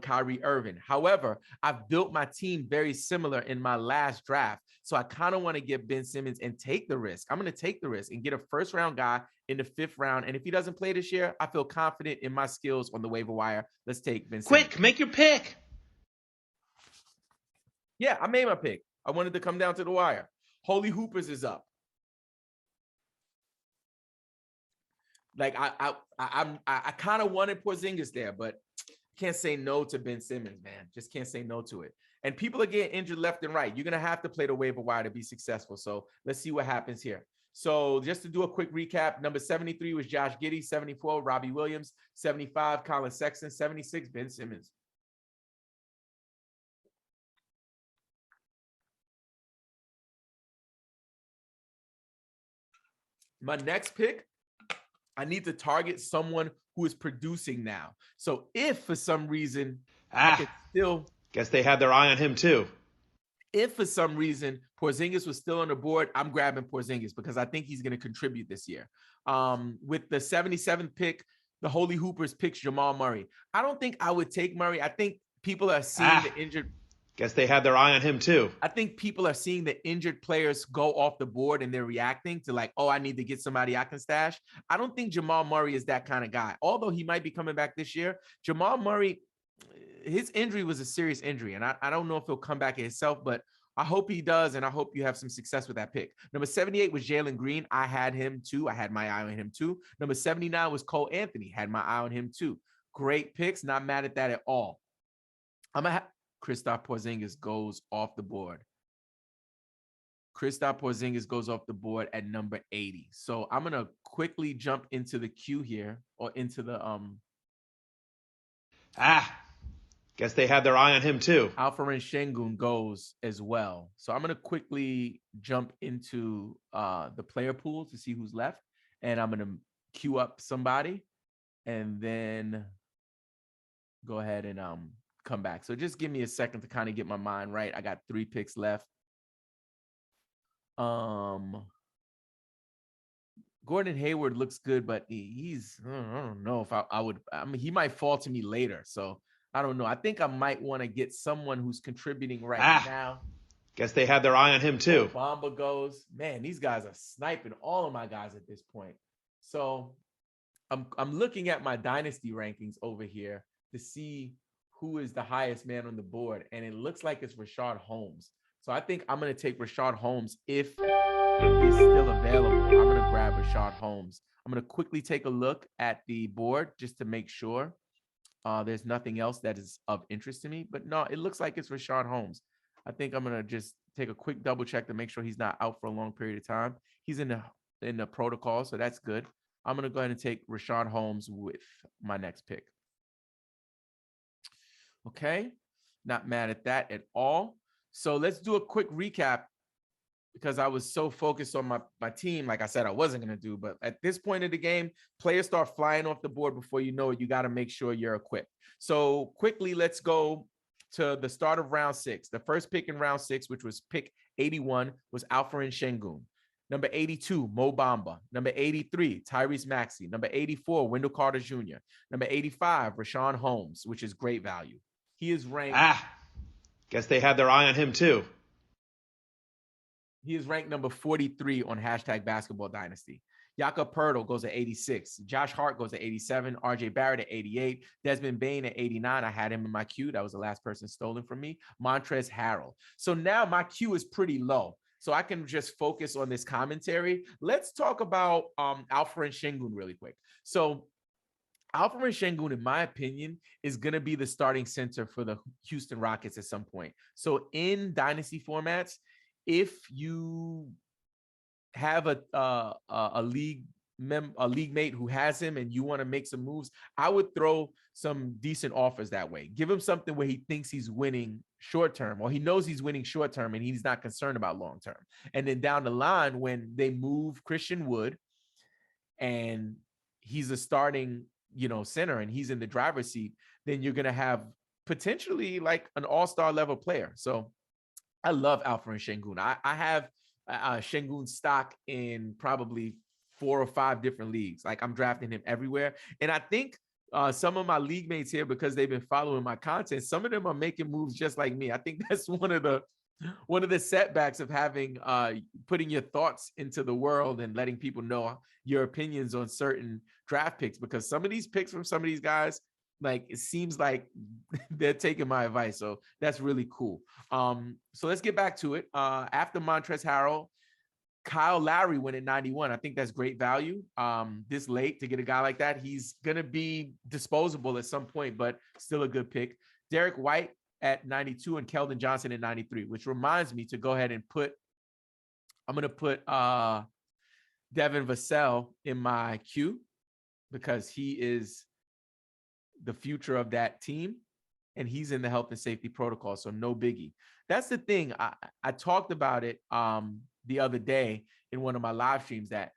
Kyrie Irving. However, I've built my team very similar in my last draft. So I kind of want to get Ben Simmons and take the risk. I'm going to take the risk and get a first-round guy in the 5th round. And if he doesn't play this year, I feel confident in my skills on the waiver wire. Let's take Ben Simmons. Quick, make your pick. Yeah, I made my pick. I wanted to come down to the wire. Holy Hoopers is up. Like I kind of wanted Porzingis there, but can't say no to Ben Simmons, man. Just can't say no to it. And people are getting injured left and right. You're gonna have to play the waiver wire to be successful. So let's see what happens here. So just to do a quick recap, number 73 was Josh Giddey, 74 Robbie Williams, 75 Colin Sexton, 76 Ben Simmons. My next pick, I need to target someone who is producing now. So if for some reason I could still guess they had their eye on him too. If for some reason Porzingis was still on the board, I'm grabbing Porzingis because I think he's going to contribute this year. With the 77th pick, the Holy Hoopers picks Jamal Murray. I don't think I would take Murray. I think people are seeing the injured. Guess they had their eye on him too. I think people are seeing the injured players go off the board and they're reacting to like, oh, I need to get somebody I can stash. I don't think Jamal Murray is that kind of guy. Although he might be coming back this year, Jamal Murray, his injury was a serious injury. And I don't know if he'll come back himself, but I hope he does. And I hope you have some success with that pick. Number 78 was Jalen Green. I had him too. I had my eye on him too. Number 79 was Cole Anthony. Had my eye on him too. Great picks. Not mad at that at all. I'm going to Kristaps Porzingis goes off the board. Kristaps Porzingis goes off the board at number 80. So I'm going to quickly jump into the queue here or into the guess they had their eye on him too. Alfred Shengun goes as well. So I'm going to quickly jump into the player pool to see who's left, and I'm going to queue up somebody and then go ahead and come back. So just give me a second to kind of get my mind right. I got 3 picks left. Gordon Hayward looks good, but he's, I don't know if I would, I mean, he might fall to me later. So I don't know. I think I might want to get someone who's contributing right now. Guess they had their eye on him too. Bamba goes, man, these guys are sniping all of my guys at this point. So I'm looking at my dynasty rankings over here to see who is the highest man on the board. And it looks like it's Rashaan Holmes. So I think I'm going to take Rashaan Holmes if he's still available. I'm going to grab Rashaan Holmes. I'm going to quickly take a look at the board just to make sure there's nothing else that is of interest to me. But no, it looks like it's Rashaan Holmes. I think I'm going to just take a quick double check to make sure he's not out for a long period of time. He's in the protocol, so that's good. I'm going to go ahead and take Rashaan Holmes with my next pick. Okay, not mad at that at all. So let's do a quick recap because I was so focused on my team. Like I said, I wasn't going to do, but at this point of the game, players start flying off the board before you know it. You got to make sure you're equipped. So quickly, let's go to the start of round 6. The first pick in round 6, which was pick 81, was Alfred Shengun. Number 82, Mo Bamba. Number 83, Tyrese Maxey. Number 84, Wendell Carter Jr. Number 85, Rashaan Holmes, which is great value. He is ranked. Guess they had their eye on him too. He is ranked number 43 on #Basketball Dynasty. Jakob Poeltl goes at 86. Josh Hart goes at 87. RJ Barrett at 88. Desmond Bane at 89. I had him in my queue. That was the last person stolen from me. Montrezl Harrell. So now my queue is pretty low. So I can just focus on this commentary. Let's talk about Alfred Shengun really quick. So Alfred Shengun, in my opinion, is going to be the starting center for the Houston Rockets at some point. So in Dynasty formats, if you have a league a league mate who has him and you want to make some moves, I would throw some decent offers that way. Give him something where he thinks he's winning short term, or he knows he's winning short term and he's not concerned about long term. And then down the line, when they move Christian Wood and he's a starting, center and he's in the driver's seat, then you're going to have potentially like an all-star level player. So I love Alfred Shengun. I have Shengun stock in probably 4 or 5 different leagues. Like I'm drafting him everywhere. And I think some of my league mates here, because they've been following my content, some of them are making moves just like me. I think that's one of the setbacks of having putting your thoughts into the world and letting people know your opinions on certain draft picks, because some of these picks from some of these guys, like it seems like they're taking my advice. So that's really cool. So let's get back to it. After Montrezl Harrell, Kyle Lowry went at 91. I think that's great value. This late to get a guy like that. He's going to be disposable at some point, but still a good pick. Derek White at 92 and Kelvin Johnson at 93, which reminds me to go ahead and I'm going to put Devin Vassell in my queue, because he is the future of that team and he's in the health and safety protocol. So no biggie. That's the thing. I talked about it the other day in one of my live streams, that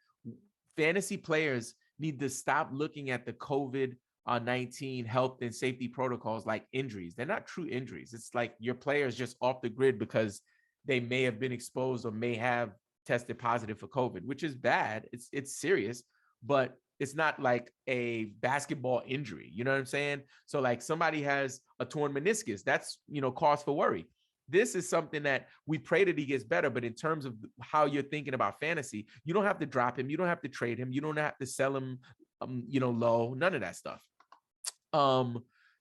fantasy players need to stop looking at the COVID-19 health and safety protocols like injuries. They're not true injuries. It's like your players just off the grid because they may have been exposed or may have tested positive for COVID, which is bad. It's serious, but it's not like a basketball injury. You know what I'm saying? So like somebody has a torn meniscus, that's, cause for worry. This is something that we pray that he gets better. But in terms of how you're thinking about fantasy, you don't have to drop him. You don't have to trade him. You don't have to sell him, low, none of that stuff.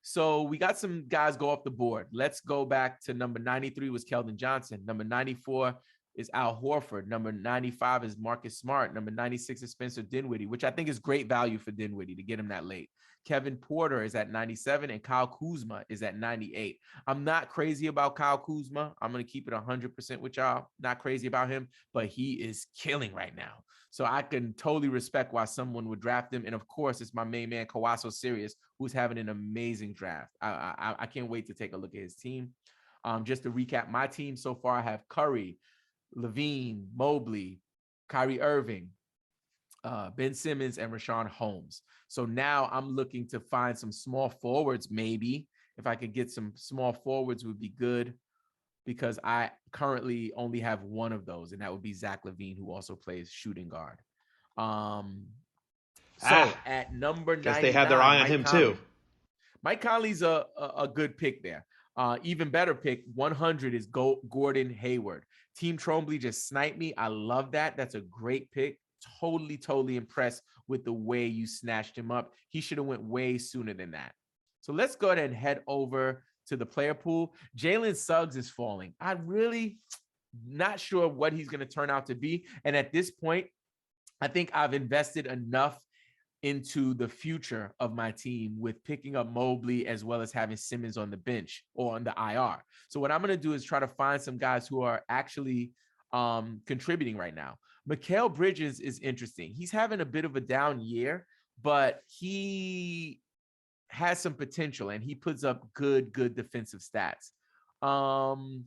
So we got some guys go off the board. Let's go back to number 93 was Kelvin Johnson. Number 94 is Al Horford. Number 95 is Marcus Smart. Number 96 is Spencer Dinwiddie, which I think is great value for Dinwiddie to get him that late. Kevin Porter is at 97 and Kyle Kuzma is at 98. I'm not crazy about Kyle Kuzma. I'm going to keep it 100% with y'all. Not crazy about him, but he is killing right now. So I can totally respect why someone would draft him. And of course, it's my main man, Kawhi Leonard, who's having an amazing draft. I can't wait to take a look at his team. Just to recap my team so far, I have Curry, Levine, Mobley, Kyrie Irving, Ben Simmons, and Rashaan Holmes. So now I'm looking to find some small forwards. Maybe if I could get some small forwards would be good, because I currently only have one of those, and that would be Zach LaVine, who also plays shooting guard. At number 99, they have their eye on him too. Mike Conley's a good pick there. Even better pick, 100 is Gordon Hayward. Team Trombley just sniped me. I love that. That's a great pick. Totally impressed with the way you snatched him up. He should have went way sooner than that. So let's go ahead and head over to the player pool. Jalen Suggs is falling. I'm really not sure what he's going to turn out to be. And at this point, I think I've invested enough into the future of my team with picking up Mobley as well as having Simmons on the bench or on the IR. So what I'm going to do is try to find some guys who are actually contributing right now. Mikhail Bridges is interesting. He's having a bit of a down year, but he has some potential and he puts up good defensive stats. I'm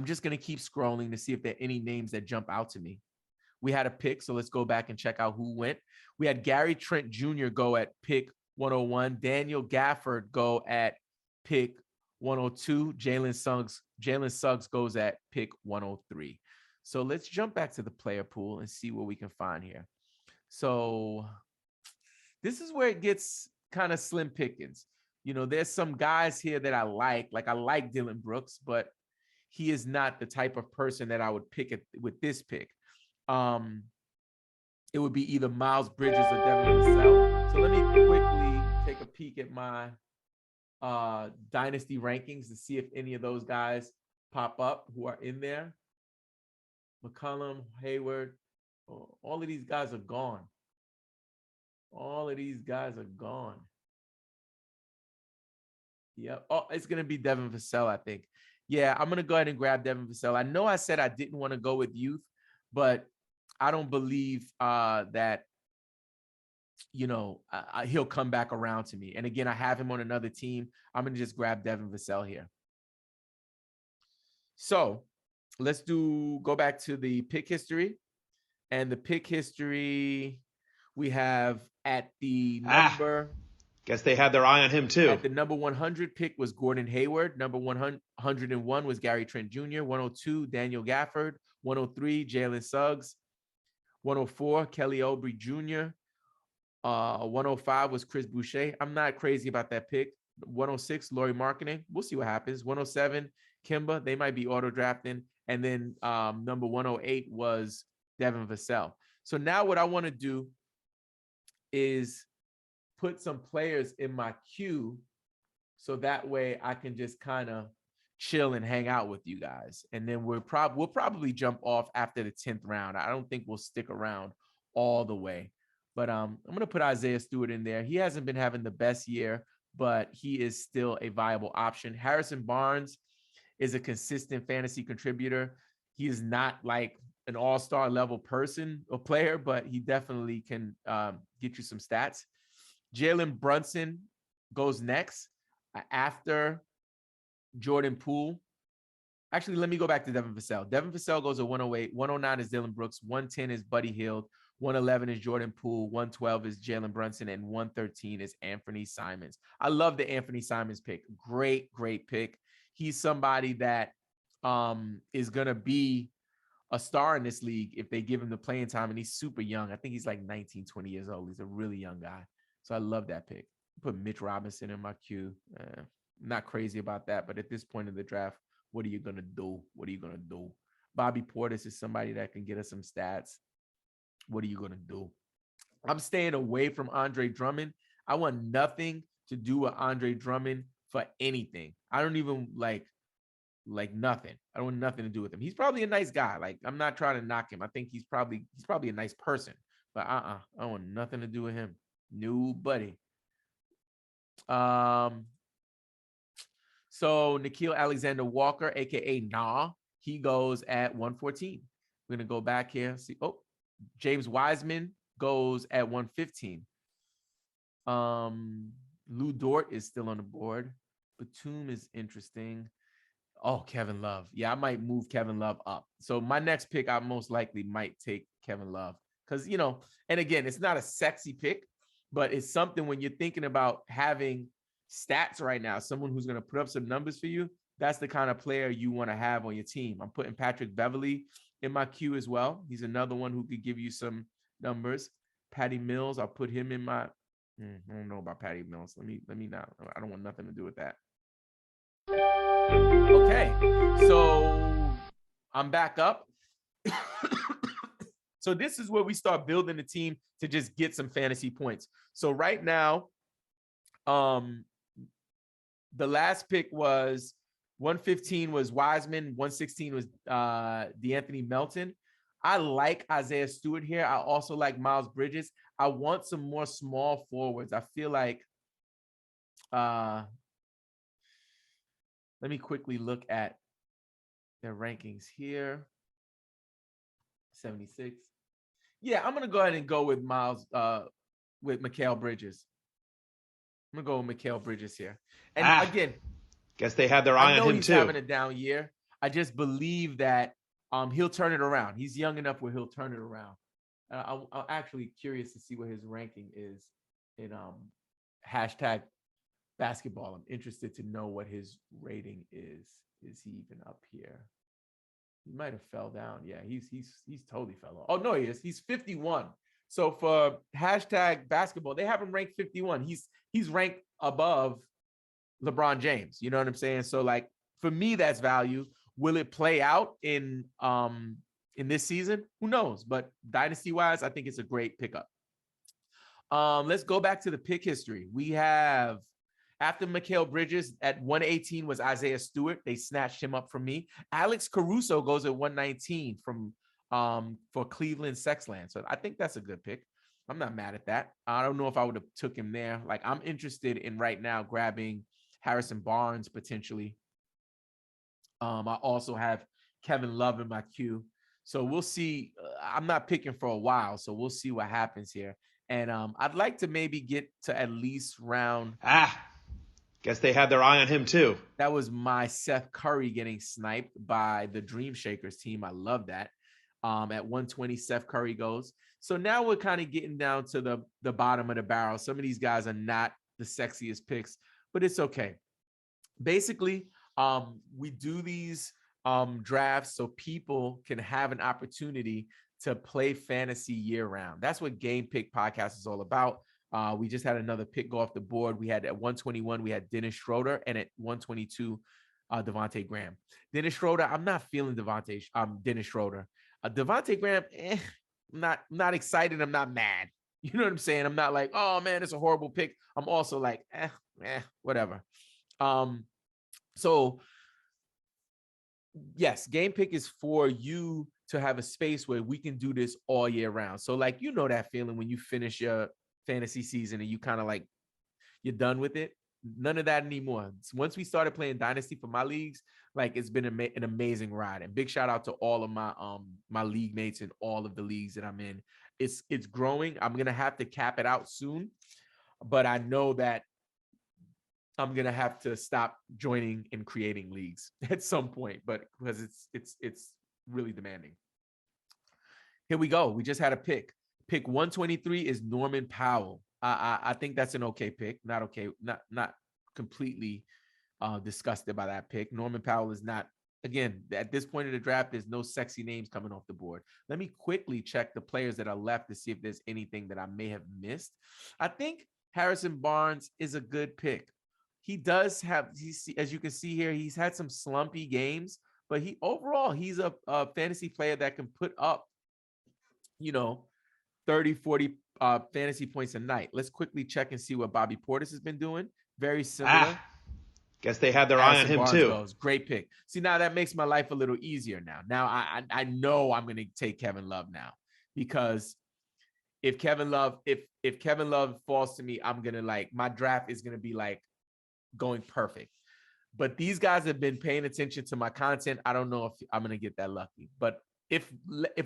just going to keep scrolling to see if there are any names that jump out to me. We had a pick, so let's go back and check out who went. We had Gary Trent Jr. go at pick 101. Daniel Gafford go at pick 102. Jalen Suggs goes at pick 103. So let's jump back to the player pool and see what we can find here. So this is where it gets kind of slim pickings. There's some guys here that I like I like Dylan Brooks, but he is not the type of person that I would pick with this pick. It would be either Miles Bridges or Devin Vassell. So let me quickly take a peek at my Dynasty rankings to see if any of those guys pop up who are in there. McCollum, Hayward, all of these guys are gone. Yep. Oh, it's going to be Devin Vassell, I think. Yeah, I'm going to go ahead and grab Devin Vassell. I know I said I didn't want to go with youth, but I don't believe that, he'll come back around to me. And again, I have him on another team. I'm going to just grab Devin Vassell here. So let's go back to the pick history. And the pick history we have at the number. Guess they had their eye on him too. At the number 100 pick was Gordon Hayward. Number 101 was Gary Trent Jr. 102, Daniel Gafford. 103, Jalen Suggs. 104, Kelly Oubre Jr. 105 was Chris Boucher. I'm not crazy about that pick. 106, Lauri Markkanen. We'll see what happens. 107, Kimba. They might be auto drafting. And then number 108 was Devin Vassell. So now what I want to do is put some players in my queue so that way I can just kind of chill and hang out with you guys. And then we'll probably jump off after the 10th round. I don't think we'll stick around all the way. But I'm going to put Isaiah Stewart in there. He hasn't been having the best year, but he is still a viable option. Harrison Barnes is a consistent fantasy contributor. He is not like an all-star level person or player, but he definitely can get you some stats. Jalen Brunson goes next after Jordan Poole. Actually, let me go back to Devin Vassell. Devin Vassell goes at 108. 109 is Dylan Brooks. 110 is Buddy Hield. 111 is Jordan Poole. 112 is Jalen Brunson. And 113 is Anthony Simons. I love the Anthony Simons pick. Great pick. He's somebody that is going to be a star in this league if they give him the playing time. And he's super young. I think he's like 19, 20 years old. He's a really young guy. So I love that pick. Put Mitch Robinson in my queue. Not crazy about that. But at this point in the draft, what are you going to do? Bobby Portis is somebody that can get us some stats. What are you going to do? I'm staying away from Andre Drummond. I want nothing to do with Andre Drummond for anything. I don't even like nothing. I don't want nothing to do with him. He's probably a nice guy. Like, I'm not trying to knock him. I think he's probably a nice person. But I don't want nothing to do with him. Nobody. So Nickeil Alexander-Walker, aka Nah, he goes at 114. We're gonna go back here. See, James Wiseman goes at 115. Lou Dort is still on the board. Batum is interesting. Oh, Kevin Love. Yeah, I might move Kevin Love up. So my next pick, I most likely might take Kevin Love. Because, and again, it's not a sexy pick, but it's something when you're thinking about having stats right now, someone who's going to put up some numbers for you, that's the kind of player you want to have on your team. I'm putting Patrick Beverley in my queue as well. He's another one who could give you some numbers. Patty Mills, I'll put him in my, I don't know about Patty Mills. Let me not, I don't want nothing to do with that. Okay, so I'm back up. So this is where we start building the team to just get some fantasy points. So right now, the last pick was 115 was Wiseman, 116 was DeAnthony Melton. I like Isaiah Stewart here. I also like Miles Bridges. I want some more small forwards. I feel like let me quickly look at their rankings here. 76. Yeah, I'm gonna go ahead and go with with Mikhail Bridges. I'm gonna go with Mikhail Bridges here. And again, guess they had their eye on him he's too. Having a down year. I just believe that he'll turn it around. He's young enough where he'll turn it around. I'm actually curious to see what his ranking is in hashtag basketball. I'm interested to know what his rating is. Is he even up here? He might have fell down. Yeah, he's totally fell off. Oh no, he is. He's 51. So for hashtag basketball, they have him ranked 51. He's ranked above LeBron James. You know what I'm saying? So like for me, that's value. Will it play out in this season? Who knows? But dynasty wise, I think it's a great pickup. Let's go back to the pick history. We have after Mikhail Bridges at 118 was Isaiah Stewart. They snatched him up from me. Alex Caruso goes at 119 for Cleveland Sexland. So I think that's a good pick. I'm not mad at that. I don't know if I would have took him there. Like I'm interested in right now grabbing Harrison Barnes potentially. I also have Kevin Love in my queue. So we'll see. I'm not picking for a while, so we'll see what happens here. And I'd like to maybe get to at least round. Guess they had their eye on him too. That was my Seth Curry getting sniped by the Dream Shakers team. I love that. At 120, Seth Curry goes. So now we're kind of getting down to the bottom of the barrel. Some of these guys are not the sexiest picks, but it's okay. Basically, we do these drafts so people can have an opportunity to play fantasy year round. That's what Game Pick Podcast is all about. We just had another pick go off the board. We had at 121, we had Dennis Schroeder, and at 122, Devontae Graham. Dennis Schroeder, I'm not feeling Dennis Schroeder. Devontae Graham, I'm not excited. I'm not mad. You know what I'm saying? I'm not like, oh man, it's a horrible pick. I'm also like, whatever. So yes, Game Pick is for you to have a space where we can do this all year round. So like, you know that feeling when you finish your fantasy season and you kind of like, you're done with it. None of that anymore. Once we started playing Dynasty for my leagues, like it's been an amazing ride. And big shout out to all of my my league mates in all of the leagues that I'm in. It's growing. I'm gonna have to cap it out soon, but I know that I'm gonna have to stop joining and creating leagues at some point, but because it's really demanding. Here we go. We just had a pick. Pick 123 is Norman Powell. I think that's an okay pick. Not okay. Not completely disgusted by that pick. Norman Powell is not. Again, at this point in the draft, there's no sexy names coming off the board. Let me quickly check the players that are left to see if there's anything that I may have missed. I think Harrison Barnes is a good pick. He does have, as you can see here, he's had some slumpy games, but he's a fantasy player that can put up, 30, 40 fantasy points a night. Let's quickly check and see what Bobby Portis has been doing. Very similar. Guess they had their eye on him Barnes too. Goes. Great pick. See, now that makes my life a little easier now. Now I know I'm going to take Kevin Love now, because if Kevin Love falls to me, I'm going to my draft is going to be going perfect. But these guys have been paying attention to my content. I don't know if I'm going to get that lucky, but if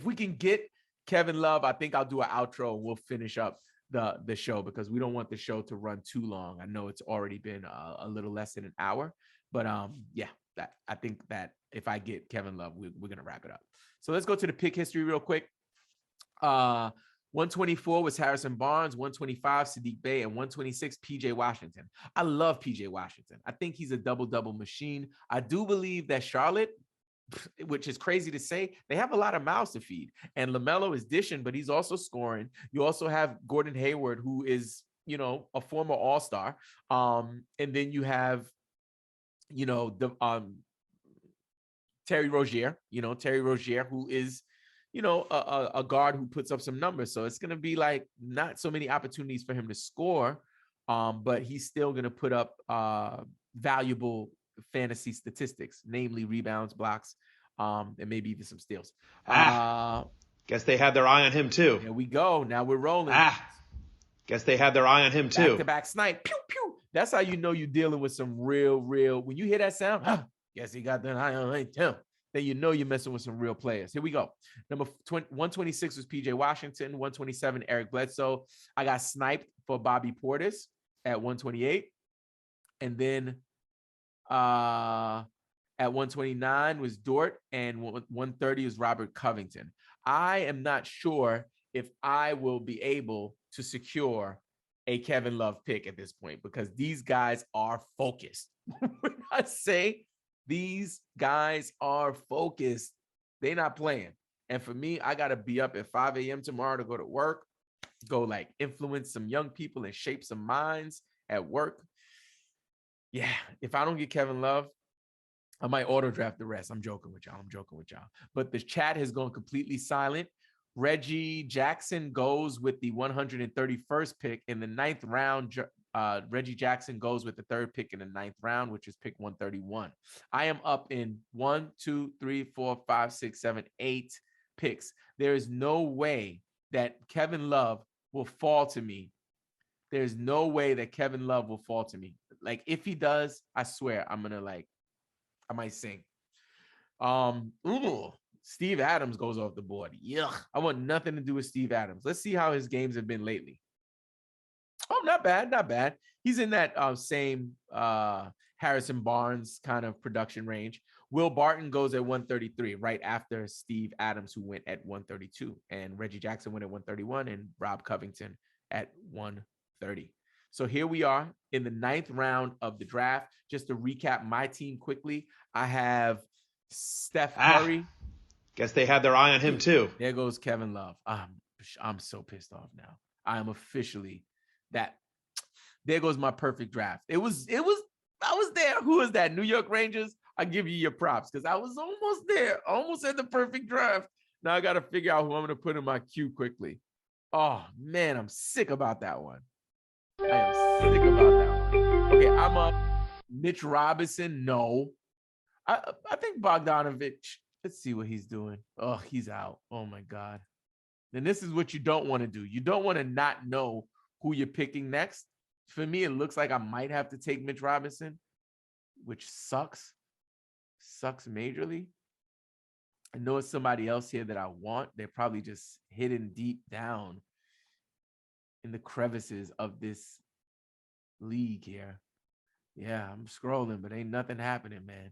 we can get Kevin Love, I think I'll do an outro and we'll finish up the show, because we don't want the show to run too long. I know it's already been a little less than an hour, but I think that if I get Kevin Love, we're gonna wrap it up. So let's go to the pick history real quick. 124 was Harrison Barnes, 125 Sadiq Bey, and 126 PJ Washington. I love PJ Washington. I think he's a double machine. I do believe that Charlotte, which is crazy to say, they have a lot of mouths to feed, and LaMelo is dishing, but he's also scoring. You also have Gordon Hayward, who is, a former all-star. And then you have, Terry Rozier, who is, a guard who puts up some numbers. So it's going to be not so many opportunities for him to score, but he's still going to put up valuable fantasy statistics, namely rebounds, blocks, and maybe even some steals. Guess they had their eye on him too. Here we go. Now we're rolling. Guess they had their eye on him too. Back-to-back snipe. Pew, pew. That's how you know you're dealing with some real. When you hear that sound, guess he got that eye on him. Then you know you're messing with some real players. Here we go. Number 126 was PJ Washington. 127, Eric Bledsoe. I got sniped for Bobby Portis at 128. And then at 129 was Dort, and 130 was Robert Covington. I am not sure if I will be able to secure a Kevin Love pick at this point, because these guys are focused. When I say these guys are focused, they're not playing. And for me, I got to be up at 5 a.m. tomorrow to go to work, go influence some young people and shape some minds at work. Yeah, if I don't get Kevin Love, I might auto draft the rest. I'm joking with y'all. But the chat has gone completely silent. Reggie Jackson goes with the 131st pick in the 9th round. Reggie Jackson goes with the 3rd pick in the 9th round, which is pick 131. I am up in 1, 2, 3, 4, 5, 6, 7, 8 picks. There is no way that Kevin Love will fall to me. There's no way that Kevin Love will fall to me. If he does, I swear I'm gonna I might sing. Steve Adams goes off the board. Yuck. I want nothing to do with Steve Adams. Let's see how his games have been lately. Oh, not bad. Not bad. He's in that same Harrison Barnes kind of production range. Will Barton goes at 133 right after Steve Adams, who went at 132. And Reggie Jackson went at 131 and Rob Covington at 130. So here we are in the 9th round of the draft. Just to recap my team quickly, I have Steph Curry. Guess they had their eye on him too. There goes Kevin Love. I'm so pissed off now. I am officially that. There goes my perfect draft. I was there. Who is that? New York Rangers? I give you your props because I was almost there. Almost at the perfect draft. Now I got to figure out who I'm going to put in my queue quickly. Oh, man, I'm sick about that one. I am sick about that one. Okay, I'm up. Mitch Robinson, no. I think Bogdanovich, let's see what he's doing. Oh, he's out. Oh, my God. Then this is what you don't want to do. You don't want to not know who you're picking next. For me, it looks like I might have to take Mitch Robinson, which sucks. Sucks majorly. I know it's somebody else here that I want. They're probably just hidden deep down in the crevices of this league here. Yeah, I'm scrolling, but ain't nothing happening, man.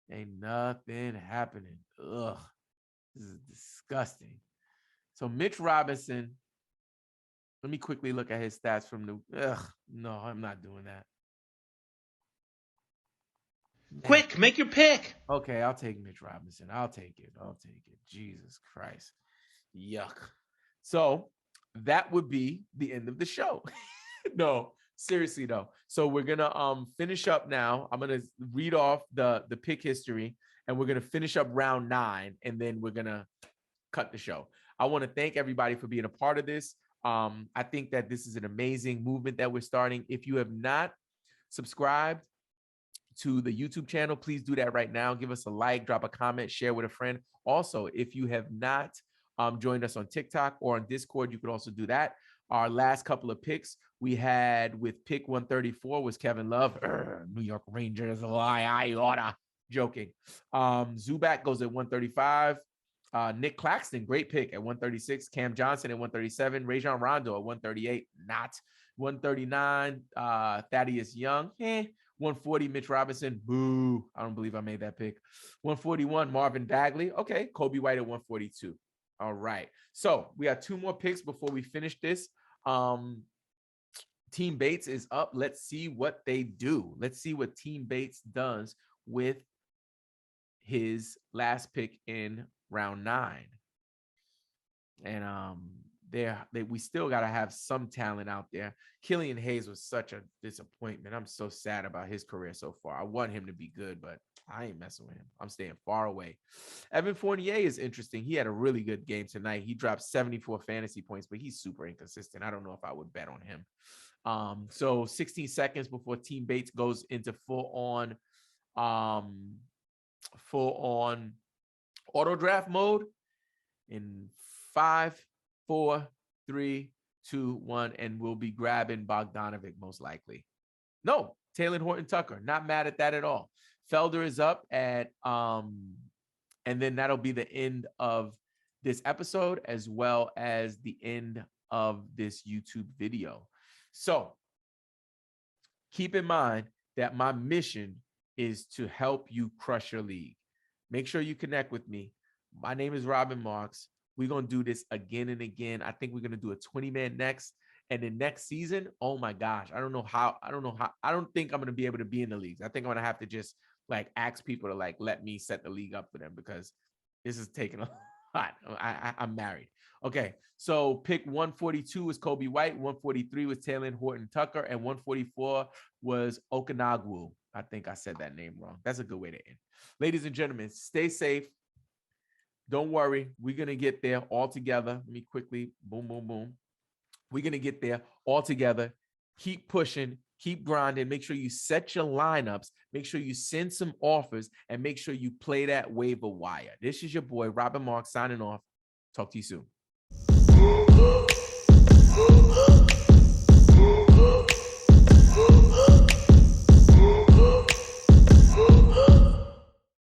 Ain't nothing happening. Ugh, this is disgusting. So Mitch Robinson, let me quickly look at his stats from the, no, I'm not doing that. Quick, make your pick. Okay, I'll take Mitch Robinson. I'll take it. Jesus Christ. Yuck. So that would be the end of the show. No, seriously though. So we're gonna finish up now. I'm gonna read off the pick history, and we're gonna finish up round 9, and then we're gonna cut the show. I want to thank everybody for being a part of this. I think that this is an amazing movement that we're starting. If you have not subscribed to the YouTube channel, please do that right now. Give us a like, drop a comment, share with a friend. Also, if you have not joined us on TikTok or on Discord, you could also do that. Our last couple of picks we had with pick 134 was Kevin Love. New York Rangers, lie, I oughta. Joking. Zubac goes at 135. Nick Claxton, great pick at 136. Cam Johnson at 137. Rashaan Holmes at 138. Not 139. Thaddeus Young. 140. Mitch Robinson. Boo. I don't believe I made that pick. 141. Marvin Bagley. Okay. Kobe White at 142. All right. So we got 2 more picks before we finish this. Team Bates is up. Let's see what they do. Let's see what Team Bates does with his last pick in round 9. And we still got to have some talent out there. Killian Hayes was such a disappointment. I'm so sad about his career so far. I want him to be good, but I ain't messing with him. I'm staying far away. Evan Fournier is interesting. He had a really good game tonight. He dropped 74 fantasy points, but he's super inconsistent. I don't know if I would bet on him. So 16 seconds before Team Bates goes into full on auto draft mode in 5, 4, 3, 2, 1, and we'll be grabbing Bogdanovich most likely. No, Taylor Horton Tucker. Not mad at that at all. Felder is up at and then that'll be the end of this episode as well as the end of this YouTube video. So keep in mind that my mission is to help you crush your league. Make sure you connect with me. My name is Robin Marks. We're going to do this again and again. I think we're going to do a 20-man next. And then next season, oh my gosh, I don't think I'm going to be able to be in the leagues. I think I'm going to have to just ask people to let me set the league up for them because this is taking a lot. I'm married. Okay. So pick 142 was Kobe White. 143 was Taylor Horton Tucker. And 144 was Okanagwu. I think I said that name wrong. That's a good way to end. Ladies and gentlemen, stay safe. Don't worry. We're going to get there all together. Let me quickly, boom, boom, boom. We're going to get there all together. Keep pushing. Keep grinding. Make sure you set your lineups. Make sure you send some offers. And make sure you play that waiver wire. This is your boy, Robin Marks, signing off. Talk to you soon.